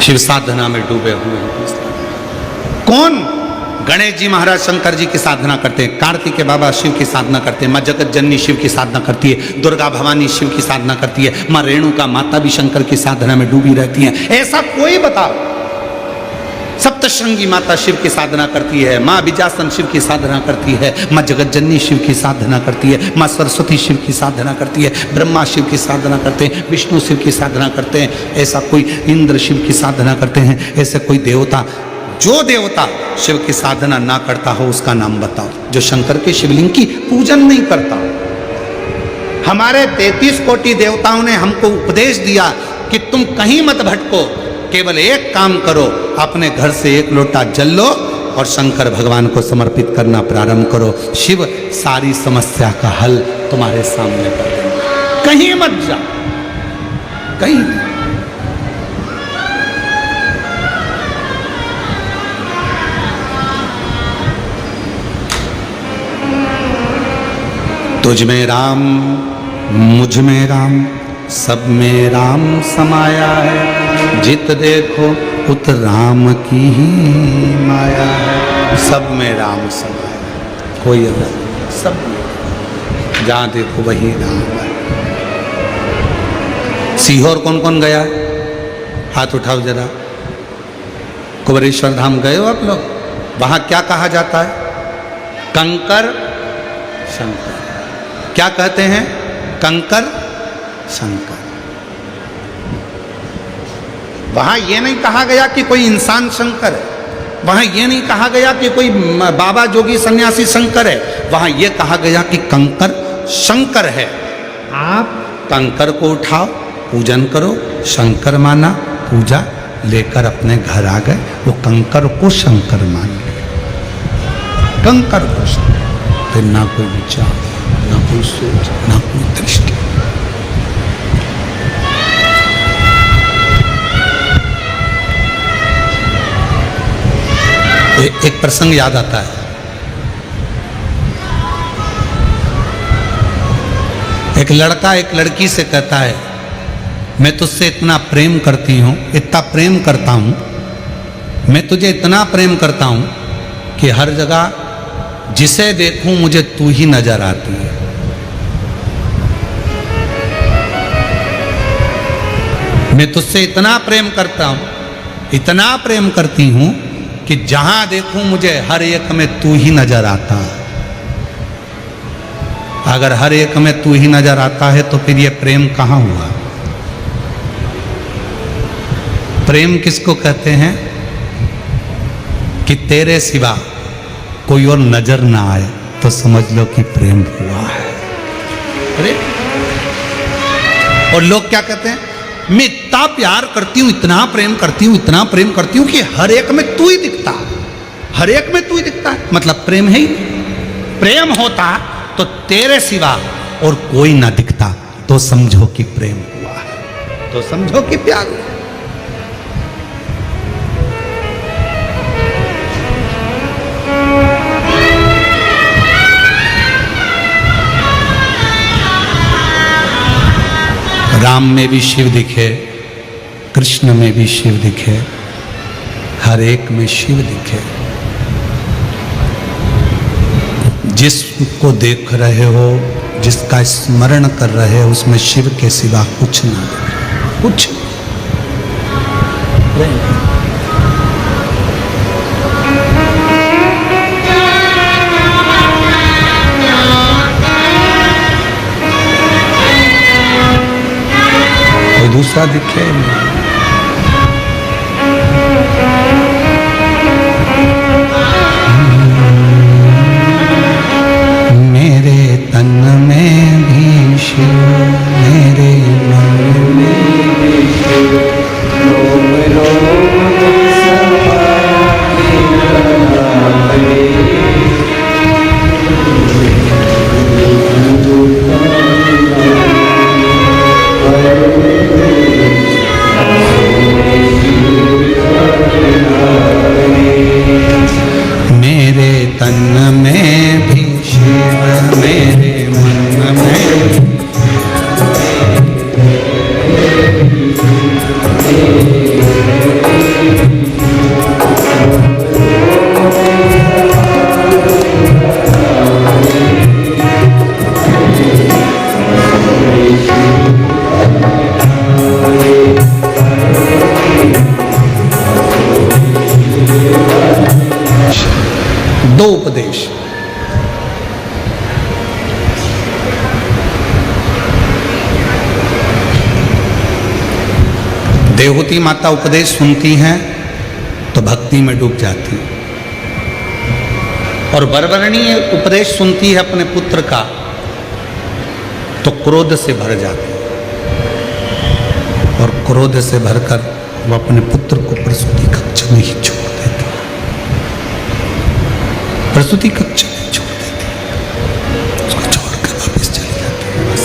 शिव साधना में डूबे हुए हैं। कौन? गणेश जी महाराज शंकर जी की साधना करते हैं, कार्तिकेय बाबा शिव की साधना करते हैं, माँ जगत जननी शिव की साधना करती है, दुर्गा भवानी शिव की साधना करती है, माँ रेणुका माता भी शंकर की साधना में डूबी रहती हैं। ऐसा कोई बताओ। सप्तशृंगी माता शिव की साधना करती है, माँ विजासन शिव की साधना करती है, माँ जगत जननी शिव की साधना करती है, माँ सरस्वती शिव की साधना करती है, ब्रह्मा शिव की साधना करते हैं, विष्णु शिव की साधना करते हैं। ऐसा कोई इंद्र शिव की साधना करते हैं। ऐसे कोई देवता, जो देवता शिव की साधना ना करता हो उसका नाम बताओ, जो शंकर के शिवलिंग की पूजन नहीं करता। हमारे 33 कोटि देवताओं ने हमको उपदेश दिया कि तुम कहीं मत भटको, केवल एक काम करो, अपने घर से एक लोटा जल लो और शंकर भगवान को समर्पित करना प्रारंभ करो। शिव सारी समस्या का हल तुम्हारे सामने कर देंगे। कहीं मत जाओ, कहीं। तुझ में राम, मुझ में राम, सब में राम समाया है, जित देखो उत राम की ही माया है। सब में राम समाया, कोई अलग, सब में। जहाँ देखो वही राम है। सीहोर कौन कौन गया? हाथ उठाओ जरा। कुबेरेश्वर धाम गए हो आप लोग? वहाँ क्या कहा जाता है? कंकर शंकर। क्या कहते हैं? कंकर शंकर। वहाँ ये नहीं कहा गया कि कोई इंसान शंकर है, वहाँ ये नहीं कहा गया कि कोई बाबा जोगी सन्यासी शंकर है, वहाँ ये कहा गया कि कंकर शंकर है। आप कंकर को उठाओ, पूजन करो, शंकर माना, पूजा लेकर अपने घर आ गए, वो कंकर को शंकर मान गए। कंकर को शंकर, फिर ना कोई विचार, ना कोई सोच, ना कोई दृष्टि। एक प्रसंग याद आता है। एक लड़का एक लड़की से कहता है, मैं तुझसे इतना प्रेम करती हूँ, इतना प्रेम करता हूँ, मैं तुझे इतना प्रेम करता हूँ कि हर जगह जिसे देखूं मुझे तू ही नजर आती है। मैं तुझसे इतना प्रेम करता हूँ, इतना प्रेम करती हूँ कि जहां देखूं मुझे हर एक में तू ही नजर आता है। अगर हर एक में तू ही नजर आता है तो फिर ये प्रेम कहाँ हुआ? प्रेम किसको कहते हैं? कि तेरे सिवा कोई और नजर ना आए तो समझ लो कि प्रेम हुआ है। अरे और लोग क्या कहते हैं? मैं इतना प्यार करती हूँ, इतना प्रेम करती हूँ, इतना प्रेम करती हूँ कि हर एक में तू ही दिखता, हर एक में तू ही दिखता है। मतलब प्रेम है ही। प्रेम होता तो तेरे सिवा और कोई ना दिखता तो समझो कि प्रेम हुआ है, तो समझो कि प्यार हुआ। राम में भी शिव दिखे, कृष्ण में भी शिव दिखे, हर एक में शिव दिखे। जिसको देख रहे हो, जिसका स्मरण कर रहे हो, उसमें शिव के सिवा कुछ ना दिखे, कुछ। दूसरा दिखे मेरे तन में भी शिव, मेरे मन में भी शिव, रोम रोम मेरे तन में भी शिव, मेरे मन में। दो उपदेश। देवहूति माता उपदेश सुनती हैं तो भक्ति में डूब जाती हैं, और बरबरणी उपदेश सुनती है अपने पुत्र का तो क्रोध से भर जाती है, और क्रोध से भरकर वो अपने पुत्र को प्रसूति कक्ष में ही छोड़ देती है, प्रसूति कक्ष में छोड़ देती है, उसको छोड़कर वापस चली जाती है, बस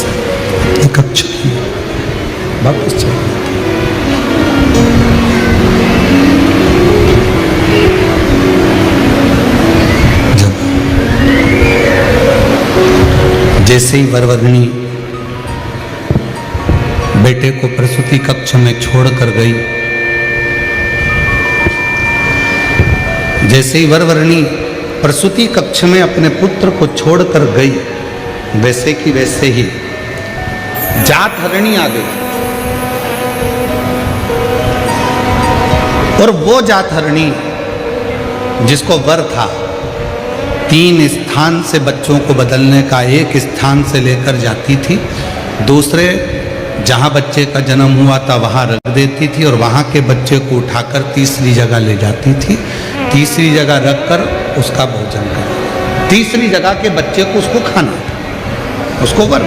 अपने कक्ष में वापस चली जाती है। जैसे ही वरवर्णी बेटे को प्रसूति कक्ष में छोड़कर गई, जैसे ही वरवर्णी प्रसूति कक्ष में अपने पुत्र को छोड़कर गई, वैसे की वैसे ही जात हरणी आ गई और वो जात हरणी जिसको वर था 3 स्थान से बच्चों को बदलने का, एक स्थान से लेकर जाती थी, दूसरे जहाँ बच्चे का जन्म हुआ था वहाँ रख देती थी और वहाँ के बच्चे को उठाकर तीसरी जगह ले जाती थी, तीसरी जगह रखकर उसका भोजन करना, तीसरी जगह के बच्चे को उसको खाना था, उसको वर।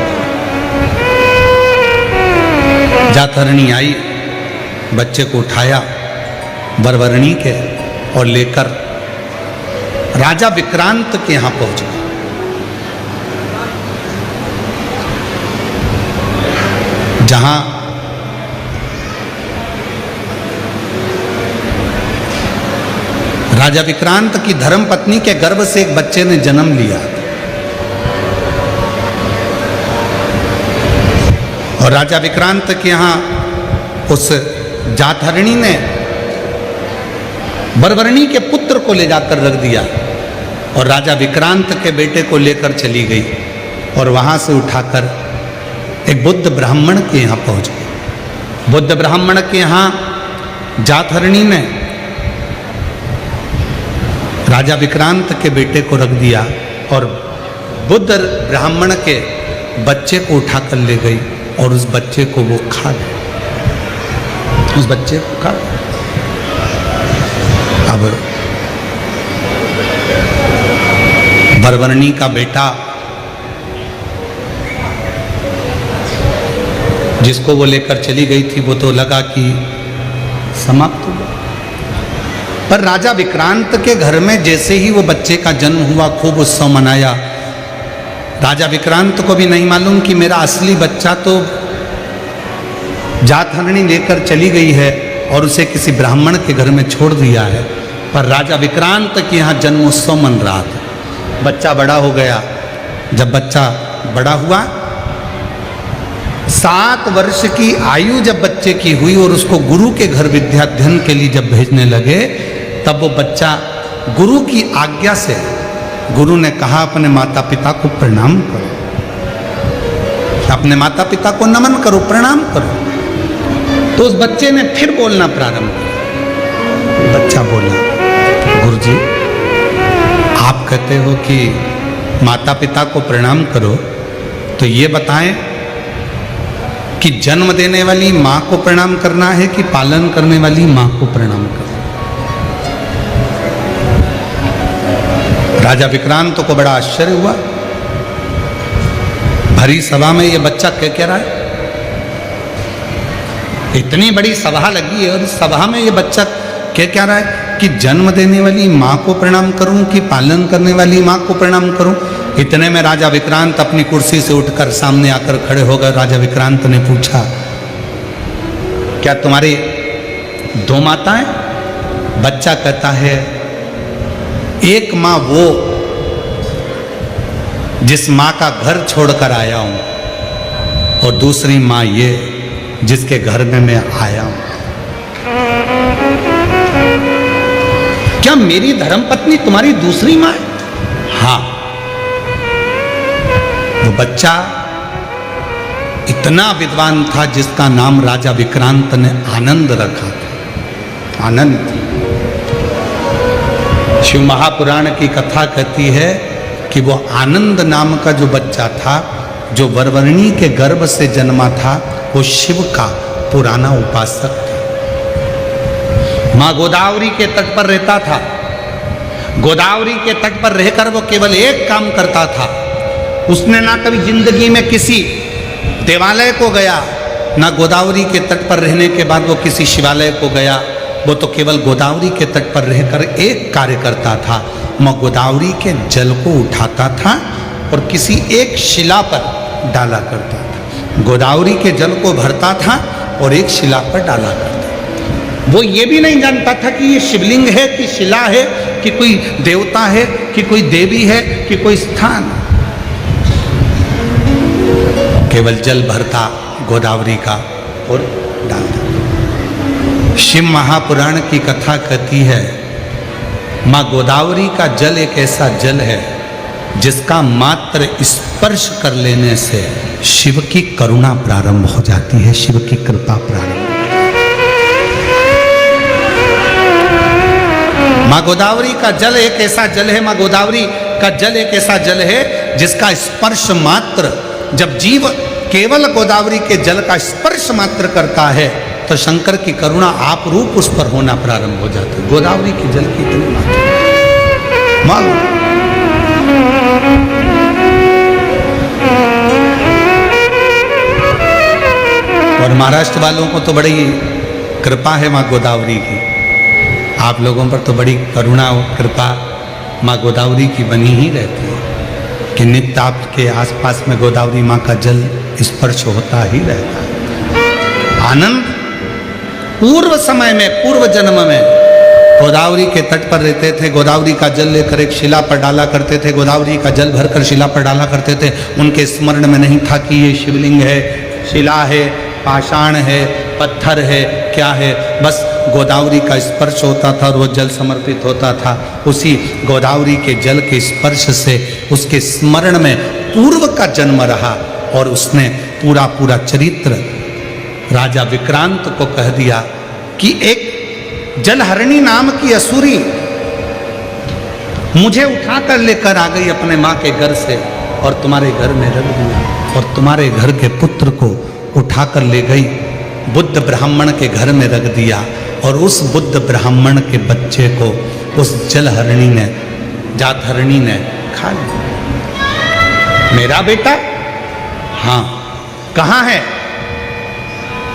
जातहरणी आई, बच्चे को उठाया वरवरणी के और लेकर राजा विक्रांत के यहाँ पहुंच गए। जहां राजा विक्रांत की धर्मपत्नी के गर्भ से एक बच्चे ने जन्म लिया और राजा विक्रांत के यहाँ उस जातहरणी ने वरवरणी के पुत्र को ले जाकर रख दिया और राजा विक्रांत के बेटे को लेकर चली गई और वहां से उठाकर एक बुद्ध ब्राह्मण के यहाँ पहुंच गए। बुद्ध ब्राह्मण के यहाँ जातहरणी ने राजा विक्रांत के बेटे को रख दिया और बुद्ध ब्राह्मण के बच्चे को उठाकर ले गई और उस बच्चे को वो खा गए, उस बच्चे को खा गए। अब वरवरणी का बेटा जिसको वो लेकर चली गई थी वो तो लगा कि समाप्त हो गया, पर राजा विक्रांत के घर में जैसे ही वो बच्चे का जन्म हुआ खूब उत्सव मनाया। राजा विक्रांत को भी नहीं मालूम कि मेरा असली बच्चा तो जातहरणी लेकर चली गई है और उसे किसी ब्राह्मण के घर में छोड़ दिया है, पर राजा विक्रांत के यहाँ जन्मोत्सव मन रहा था। बच्चा बड़ा हो गया। जब बच्चा बड़ा हुआ 7 वर्ष की आयु जब बच्चे की हुई और उसको गुरु के घर विद्याध्ययन के लिए जब भेजने लगे तब वो बच्चा गुरु की आज्ञा से, गुरु ने कहा अपने माता पिता को प्रणाम करो, अपने माता पिता को नमन करो, प्रणाम करो। तो उस बच्चे ने फिर बोलना प्रारंभ किया। बच्चा बोला, गुरुजी आप कहते हो कि माता पिता को प्रणाम करो, तो ये बताएं कि जन्म देने वाली माँ को प्रणाम करना है कि पालन करने वाली माँ को प्रणाम करना। राजा विक्रांत को बड़ा आश्चर्य हुआ। भरी सभा में ये बच्चा कह रहा है, इतनी बड़ी सभा लगी है और इस सभा में ये बच्चा क्या रहा है कि जन्म देने वाली माँ को प्रणाम करूं कि पालन करने वाली माँ को प्रणाम करूं। इतने में राजा विक्रांत अपनी कुर्सी से उठकर सामने आकर खड़े हो गए। राजा विक्रांत ने पूछा, क्या तुम्हारी 2 माताएं? बच्चा कहता है, एक माँ वो जिस माँ का घर छोड़कर आया हूं और दूसरी माँ ये जिसके घर में मैं आया हूं। क्या मेरी धर्मपत्नी तुम्हारी दूसरी माँ है? हाँ। वो बच्चा इतना विद्वान था जिसका नाम राजा विक्रांत ने आनंद रखा था। आनंद। शिव महापुराण की कथा कहती है कि वो आनंद नाम का जो बच्चा था, जो वरवरणी के गर्भ से जन्मा था, वो शिव का पुराना उपासक था। माँ गोदावरी के तट पर रहता था। गोदावरी के तट पर रहकर वो केवल एक काम करता था, उसने ना कभी जिंदगी में किसी देवालय को गया, ना गोदावरी के तट पर रहने के बाद वो किसी शिवालय को गया। वो तो केवल गोदावरी के तट पर रहकर एक कार्य करता था, माँ गोदावरी के जल को उठाता था और किसी एक शिला पर डाला करता था। गोदावरी के जल को भरता था और एक शिला पर डाला करता था। वो ये भी नहीं जानता था कि ये शिवलिंग है कि शिला है कि कोई देवता है कि कोई देवी है कि कोई स्थान। केवल जल भरता गोदावरी का और डालता। शिव महापुराण की कथा कहती है, माँ गोदावरी का जल एक ऐसा जल है जिसका मात्र स्पर्श कर लेने से शिव की करुणा प्रारंभ हो जाती है, शिव की कृपा प्रारंभ। माँ गोदावरी का जल एक ऐसा जल है, माँ गोदावरी का जल एक ऐसा जल है जिसका स्पर्श मात्र, जब जीव केवल गोदावरी के जल का स्पर्श मात्र करता है तो शंकर की करुणा आप रूप उस पर होना प्रारंभ हो जाती है। गोदावरी के जल की इतनी मालूम। और महाराष्ट्र वालों को तो बड़ी कृपा है माँ गोदावरी की, आप लोगों पर तो बड़ी करुणा और कृपा माँ गोदावरी की बनी ही रहती है कि नित्य आपके आसपास में गोदावरी माँ का जल स्पर्श होता ही रहता है। आनंद पूर्व समय में, पूर्व जन्म में गोदावरी के तट पर रहते थे, गोदावरी का जल लेकर एक शिला पर डाला करते थे, गोदावरी का जल भरकर शिला पर डाला करते थे। उनके स्मरण में नहीं था कि ये शिवलिंग है, शिला है, पाषाण है, पत्थर है, क्या है, बस गोदावरी का स्पर्श होता था और वो जल समर्पित होता था। उसी गोदावरी के जल के स्पर्श से उसके स्मरण में पूर्व का जन्म रहा और उसने पूरा चरित्र राजा विक्रांत को कह दिया कि एक जलहरणी नाम की असुरी मुझे उठाकर लेकर आ गई अपने माँ के घर से और तुम्हारे घर में रख दिया, और तुम्हारे घर के पुत्र को उठाकर ले गई, बुद्ध ब्राह्मण के घर में रख दिया, और उस बुद्ध ब्राह्मण के बच्चे को उस जलहरणी ने, जातहरणी ने खा लिया। मेरा बेटा? हाँ। कहाँ है?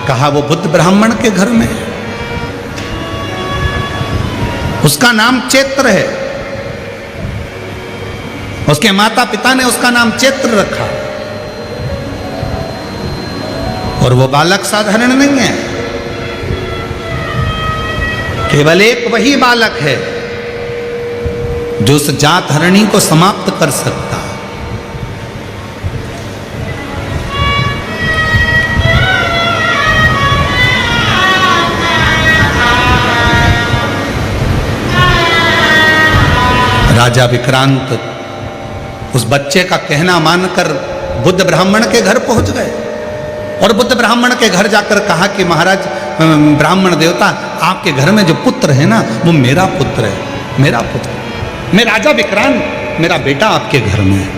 कहा वो बुद्ध ब्राह्मण के घर में है, उसका नाम चैत्र है, उसके माता पिता ने उसका नाम चैत्र रखा, और वो बालक साधारण नहीं है, केवल एक वही बालक है जो उस जात हरणी को समाप्त कर सकता। राजा विक्रांत उस बच्चे का कहना मानकर बुद्ध ब्राह्मण के घर पहुंच गए, और बुद्ध ब्राह्मण के घर जाकर कहा कि महाराज ब्राह्मण देवता, आपके घर में जो पुत्र है ना वो मेरा पुत्र है, मेरा पुत्र, मैं राजा विक्रांत, मेरा बेटा आपके घर में है।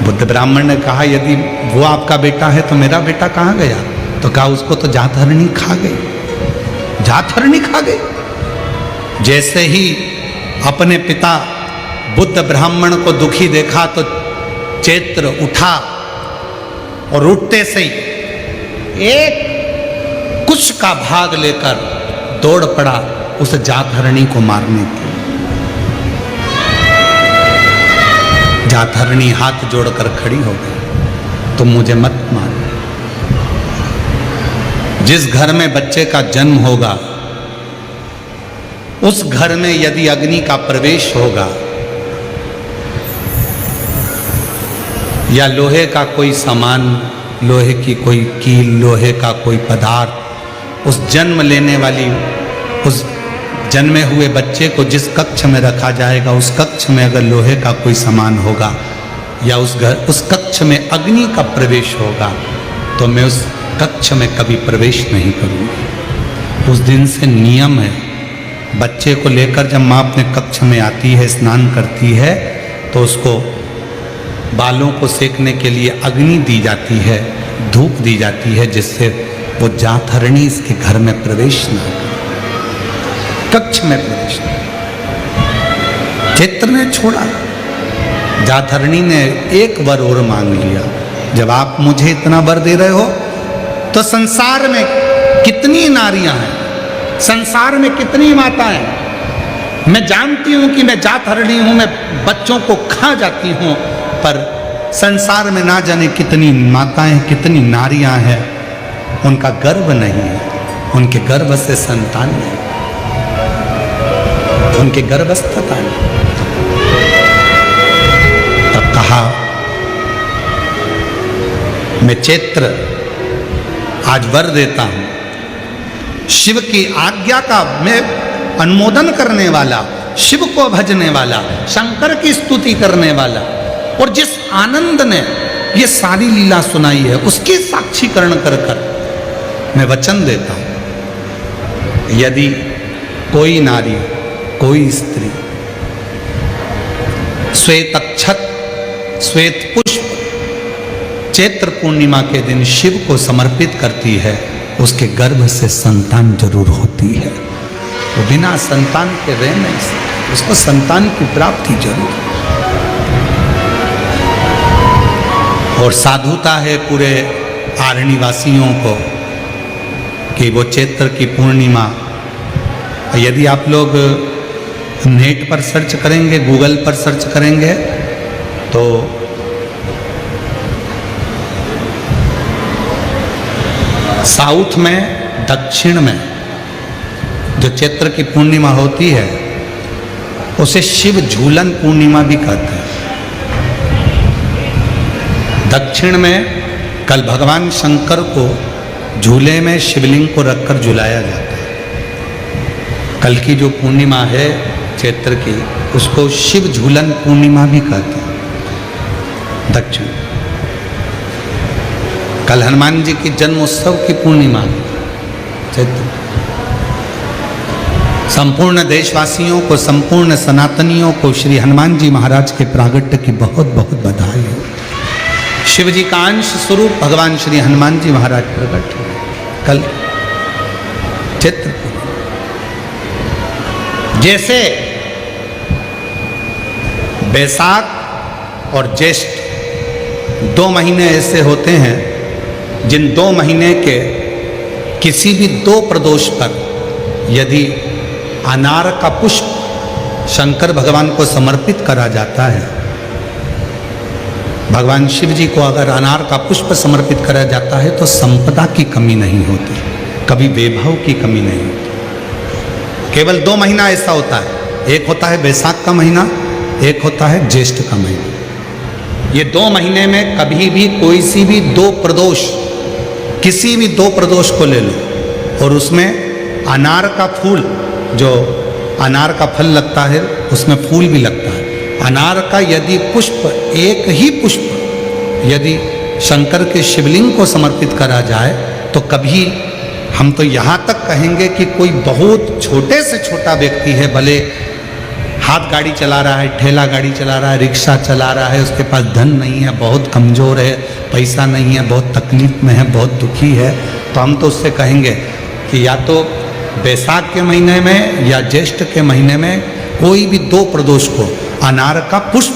बुद्ध ब्राह्मण ने कहा यदि वो आपका बेटा है तो मेरा बेटा कहाँ गया? तो कहा उसको तो जातहरणी खा गई, जातहरणी खा गई। जैसे ही अपने पिता बुद्ध ब्राह्मण को दुखी देखा तो चैत्र उठा और उठते से ही एक कुश का भाग लेकर दौड़ पड़ा उस जातहरणी को मारने के। जातहरणी हाथ जोड़कर खड़ी हो गई, तुम मुझे मत मारो। जिस घर में बच्चे का जन्म होगा उस घर में यदि अग्नि का प्रवेश होगा या लोहे का कोई सामान, लोहे की कोई कील, लोहे का कोई पदार्थ, उस जन्म लेने वाली, उस जन्मे हुए बच्चे को जिस कक्ष में रखा जाएगा उस कक्ष में अगर लोहे का कोई सामान होगा या उस कक्ष में अग्नि का प्रवेश होगा तो मैं उस कक्ष में कभी प्रवेश नहीं करूँगी। उस दिन से नियम है, बच्चे को लेकर जब माँ अपने कक्ष में आती है, स्नान करती है, तो उसको बालों को सेकने के लिए अग्नि दी जाती है, धूप दी जाती है, जिससे वो जातहरणी इसके घर में प्रवेश न करे, कक्ष में प्रवेश न करे। चैत्र ने छोड़ा, जातहरणी ने एक वर और मांग लिया, जब आप मुझे इतना वर दे रहे हो तो संसार में कितनी नारियां हैं, संसार में कितनी माताएं, मैं जानती हूं कि मैं जातहरणी हूं, मैं बच्चों को खा जाती हूं, पर संसार में ना जाने कितनी माताएं, कितनी नारियां हैं, उनका गर्भ नहीं है, उनके गर्भ से संतान नहीं, उनके गर्भस्थता नहीं। तब कहा मैं चैत्र आज वर देता हूं, शिव की आज्ञा का मैं अनुमोदन करने वाला शिव को भजने वाला, शंकर की स्तुति करने वाला, और जिस आनंद ने ये सारी लीला सुनाई है उसके साक्षीकरण कर कर मैं वचन देता हूं, यदि कोई नारी, कोई स्त्री श्वेत अक्षत, श्वेत पुष्प चैत्र पूर्णिमा के दिन शिव को समर्पित करती है, उसके गर्भ से संतान जरूर होती है। वो बिना संतान के रह नहीं सकती, उसको संतान की प्राप्ति जरूर। और साधुता है पूरे आरण्य वासियों को कि वो चैत्र की पूर्णिमा, यदि आप लोग नेट पर सर्च करेंगे, गूगल पर सर्च करेंगे तो साउथ में, दक्षिण में जो चैत्र की पूर्णिमा होती है उसे शिव झूलन पूर्णिमा भी कहते हैं। दक्षिण में कल भगवान शंकर को झूले में शिवलिंग को रखकर झुलाया जाता है। कल की जो पूर्णिमा है चैत्र की, उसको शिव झूलन पूर्णिमा भी कहते हैं दक्षिण। कल हनुमान जी की जन्मोत्सव की पूर्णिमा चैत्र। संपूर्ण देशवासियों को, संपूर्ण सनातनियों को श्री हनुमान जी महाराज के प्रागट्य की बहुत बहुत बधाई हो। शिव जी का अंश स्वरूप भगवान श्री हनुमान जी महाराज प्रकट हुए कल चैत्र। जैसे बैसाख और ज्येष्ठ 2 महीने ऐसे होते हैं जिन 2 महीने के किसी भी 2 प्रदोष पर यदि अनार का पुष्प शंकर भगवान को समर्पित करा जाता है, भगवान शिव जी को अगर अनार का पुष्प समर्पित करा जाता है तो संपदा की कमी नहीं होती, कभी वैभव की कमी नहीं होती। केवल 2 महीना ऐसा होता है, एक होता है बैसाख का महीना, एक होता है ज्येष्ठ का महीना। ये 2 महीने में कभी भी कोई सी भी 2 प्रदोष, किसी भी 2 प्रदोष को ले लो और उसमें अनार का फूल, जो अनार का फल लगता है उसमें फूल भी लगता है, अनार का यदि पुष्प, एक ही पुष्प यदि शंकर के शिवलिंग को समर्पित करा जाए तो कभी, हम तो यहाँ तक कहेंगे कि कोई बहुत छोटे से छोटा व्यक्ति है, भले हाथ गाड़ी चला रहा है, ठेला गाड़ी चला रहा है, रिक्शा चला रहा है, उसके पास धन नहीं है, बहुत कमज़ोर है, पैसा नहीं है, बहुत तकलीफ में है, बहुत दुखी है, तो हम तो उससे कहेंगे कि या तो बैसाख के महीने में या ज्येष्ठ के महीने में कोई भी 2 प्रदोष को अनार का पुष्प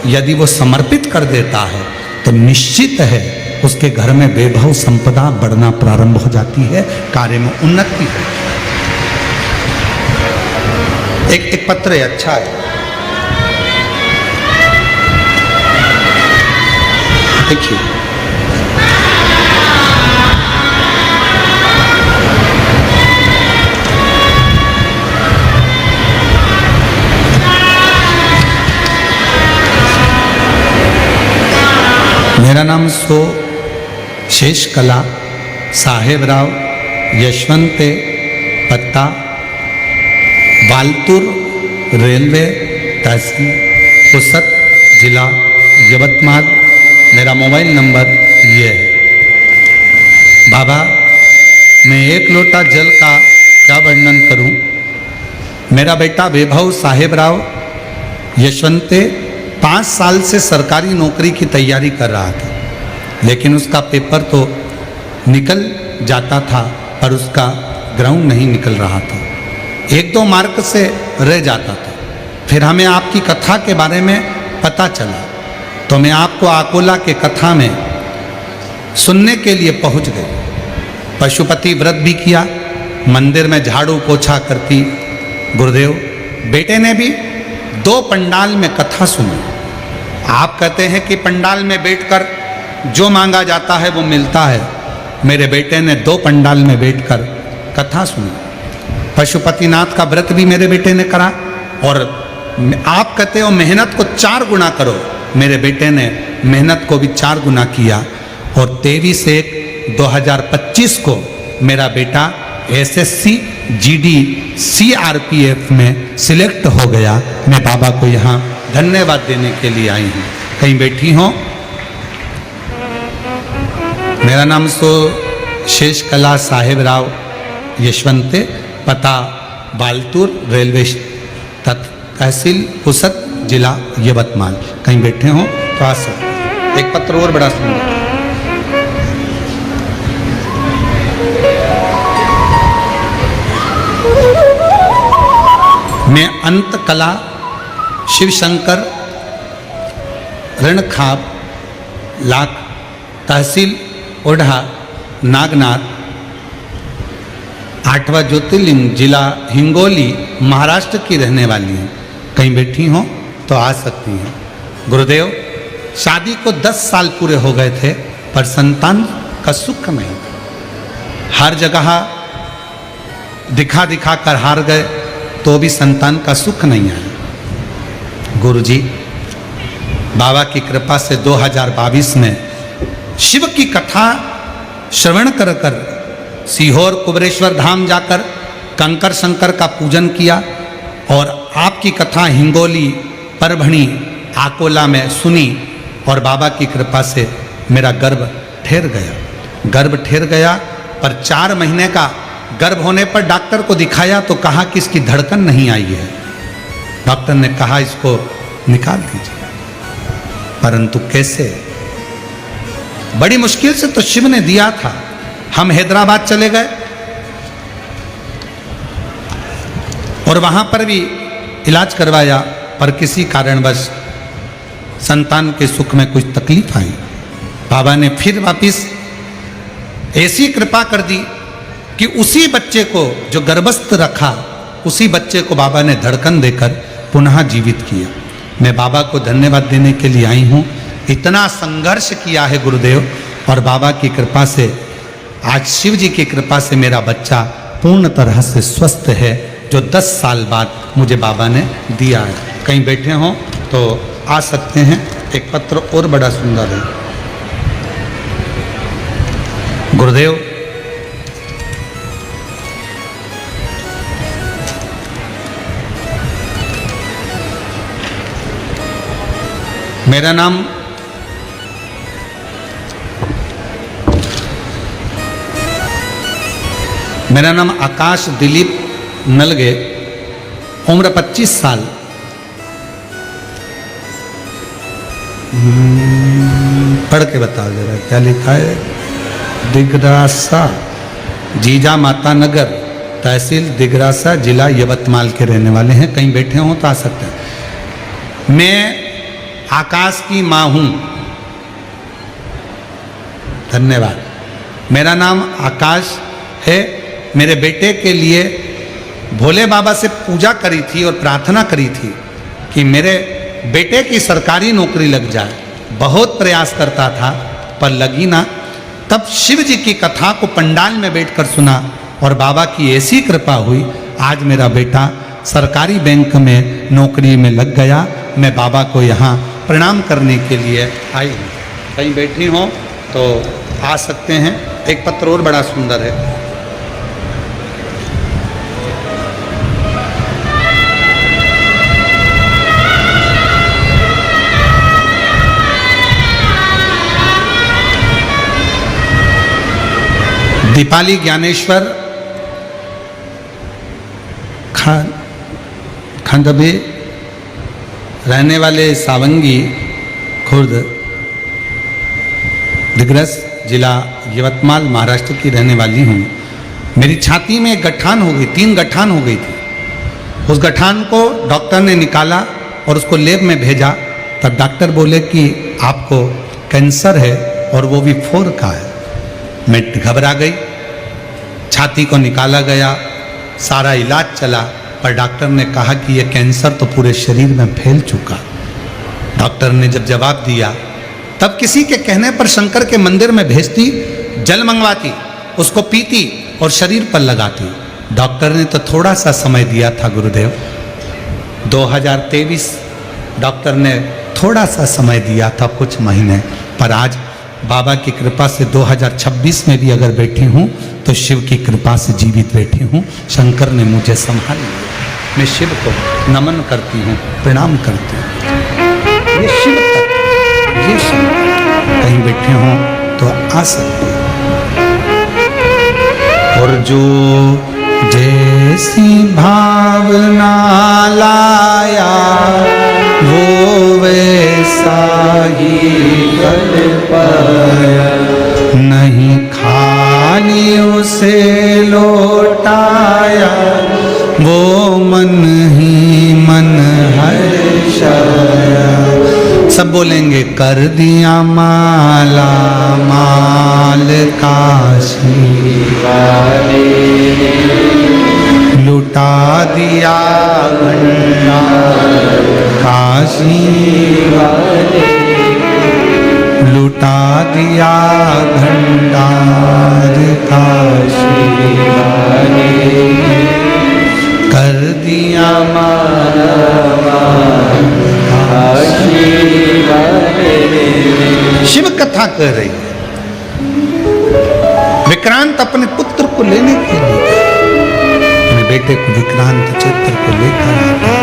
यदि वो समर्पित कर देता है तो निश्चित है उसके घर में वैभव संपदा बढ़ना प्रारंभ हो जाती है, कार्य में उन्नति है। एक पत्र है, अच्छा है, देखिए। मेरा नाम शेष कला साहेब राव, यशवंत पत्ता, बालतूर, रेलवे तहसील, पुसद, जिला यवतमाल। मेरा मोबाइल नंबर ये है। बाबा, मैं 1 लोटा जल का क्या वर्णन करूं। मेरा बेटा वैभव साहेब राव यशवंत 5 साल से सरकारी नौकरी की तैयारी कर रहा था, लेकिन उसका पेपर तो निकल जाता था पर उसका ग्राउंड नहीं निकल रहा था, 1-2 मार्क से रह जाता था। फिर हमें आपकी कथा के बारे में पता चला तो मैं आपको अकोला के कथा में सुनने के लिए पहुंच गए। पशुपति व्रत भी किया, मंदिर में झाड़ू पोछा करती गुरुदेव। बेटे ने भी 2 पंडाल में कथा सुनी। आप कहते हैं कि पंडाल में बैठकर जो मांगा जाता है वो मिलता है। मेरे बेटे ने 2 पंडाल में बैठकर कथा सुनी। पशुपतिनाथ का व्रत भी मेरे बेटे ने करा। और आप कहते हो मेहनत को 4 गुना करो, मेरे बेटे ने मेहनत को भी 4 गुना किया। और 23/1/2025 को मेरा बेटा SSC GD CRPF में सिलेक्ट हो गया। मैं बाबा को यहाँ धन्यवाद देने के लिए आई हूँ। कहीं बैठी हो? मेरा नाम शेष कला साहेब राव यशवंत, पता बालतूर, रेलवे तहसील पुसद, जिला यवतमाल। कहीं बैठे हो तो आ सकते। एक पत्र और बड़ा सुंदर। मैं अंत कला शिव शंकर रणखाब लाख तहसील ओढ़ा नागनाथ 8वां ज्योतिर्लिंग जिला हिंगोली महाराष्ट्र की रहने वाली हैं। कहीं बैठी हो तो आ सकती हैं। गुरुदेव, शादी को 10 साल पूरे हो गए थे पर संतान का सुख नहीं। हर जगह दिखा दिखा कर हार गए तो भी संतान का सुख नहीं आया। गुरुजी, बाबा की कृपा से 2022 में शिव की कथा श्रवण कर कर सीहोर कुबरेश्वर धाम जाकर कंकर शंकर का पूजन किया और आपकी कथा हिंगोली, परभणी, आकोला में सुनी और बाबा की कृपा से मेरा गर्भ ठहर गया। गर्भ ठहर गया पर 4 महीने का गर्भ होने पर डॉक्टर को दिखाया तो कहा कि इसकी धड़कन नहीं आई है। डॉक्टर ने कहा इसको निकाल दीजिए, परंतु कैसे? बड़ी मुश्किल से तो शिव ने दिया था। हम हैदराबाद चले गए और वहां पर भी इलाज करवाया पर किसी कारणवश संतान के सुख में कुछ तकलीफ आई। बाबा ने फिर वापिस ऐसी कृपा कर दी कि उसी बच्चे को जो गर्भस्थ रखा, उसी बच्चे को बाबा ने धड़कन देकर पुनः जीवित किया। मैं बाबा को धन्यवाद देने के लिए आई हूँ। इतना संघर्ष किया है गुरुदेव और बाबा की कृपा से आज शिव जी की कृपा से मेरा बच्चा पूर्ण तरह से स्वस्थ है, जो 10 साल बाद मुझे बाबा ने दिया है। कहीं बैठे हों तो आ सकते हैं। एक पत्र और बड़ा सुंदर है। गुरुदेव, मेरा नाम आकाश दिलीप नलगे, उम्र 25 साल। पढ़ के बताओ जरा क्या लिखा है। दिगरासा, जीजा माता नगर, तहसील दिगरासा, जिला यवतमाल के रहने वाले हैं। कहीं बैठे हों तो आ सकते हैं। मैं आकाश की माँ हूँ। धन्यवाद। मेरा नाम आकाश है। मेरे बेटे के लिए भोले बाबा से पूजा करी थी और प्रार्थना करी थी कि मेरे बेटे की सरकारी नौकरी लग जाए। बहुत प्रयास करता था पर लगी ना। तब शिव जी की कथा को पंडाल में बैठकर सुना और बाबा की ऐसी कृपा हुई, आज मेरा बेटा सरकारी बैंक में नौकरी में लग गया। मैं बाबा को यहाँ प्रणाम करने के लिए आई हूँ। कहीं बैठी हो तो आ सकते हैं। एक पत्र और बड़ा सुंदर है। दीपाली ज्ञानेश्वर खंडबे रहने वाले सावंगी खुर्द दिग्रस जिला यवतमाल महाराष्ट्र की रहने वाली हूँ। मेरी छाती में एक गठान हो गई, 3 गठान हो गई थी। उस गठान को डॉक्टर ने निकाला और उसको लैब में भेजा। तब डॉक्टर बोले कि आपको कैंसर है और वो भी 4 का है। मैं घबरा गई। छाती को निकाला गया, सारा इलाज चला पर डॉक्टर ने कहा कि ये कैंसर तो पूरे शरीर में फैल चुका। डॉक्टर ने जब जवाब दिया तब किसी के कहने पर शंकर के मंदिर में भेजती, जल मंगवाती, उसको पीती और शरीर पर लगाती। डॉक्टर ने तो थोड़ा सा समय दिया था गुरुदेव। 2023 डॉक्टर ने थोड़ा सा समय दिया था, कुछ महीने, पर आज बाबा की कृपा से 2026 में भी अगर बैठी हूँ तो शिव की कृपा से जीवित बैठी हूँ। शंकर ने मुझे संभाल लिया। मैं शिव को नमन करती हूँ, प्रणाम करती हूँ। ये शिव तक, ये शंकर कहीं बैठे हों तो आ सकते हैं। और जो जैसी भावना लाया वो वैसा ही कर पाया, नहीं खाली उसे लौटाया, वो मन ही मन हर्षाया। सब बोलेंगे कर दिया माला माल काशी वाले, लुटा दिया भंडार काशी वाले, लुटा दिया भंडार काशी वाले, कर दिया माला काशी वाले। शिव कथा कर रही है। विक्रांत अपने पुत्र को लेने के लिए, अपने बेटे को विक्रांत चित्र को लेकर आता है।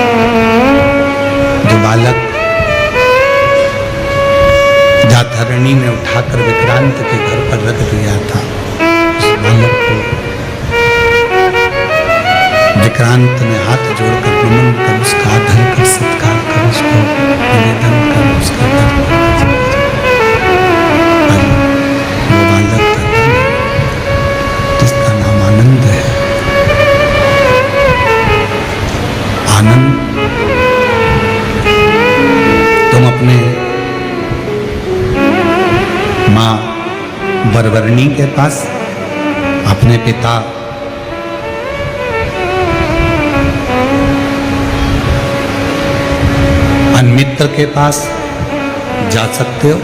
जो बालक जातरणी ने उठाकर विक्रांत के घर पर रख दिया था, उस बालक को विक्रांत ने हाथ जोड़कर नमन कर, उसका आदर कर, सत्कार कर, उसको निवेदन कर, उसका वो बालक था जिसका नाम आनंद है। आनंद, तुम अपने माँ वरवरणी के पास, अपने पिता अन्मित्र के पास जा सकते हो।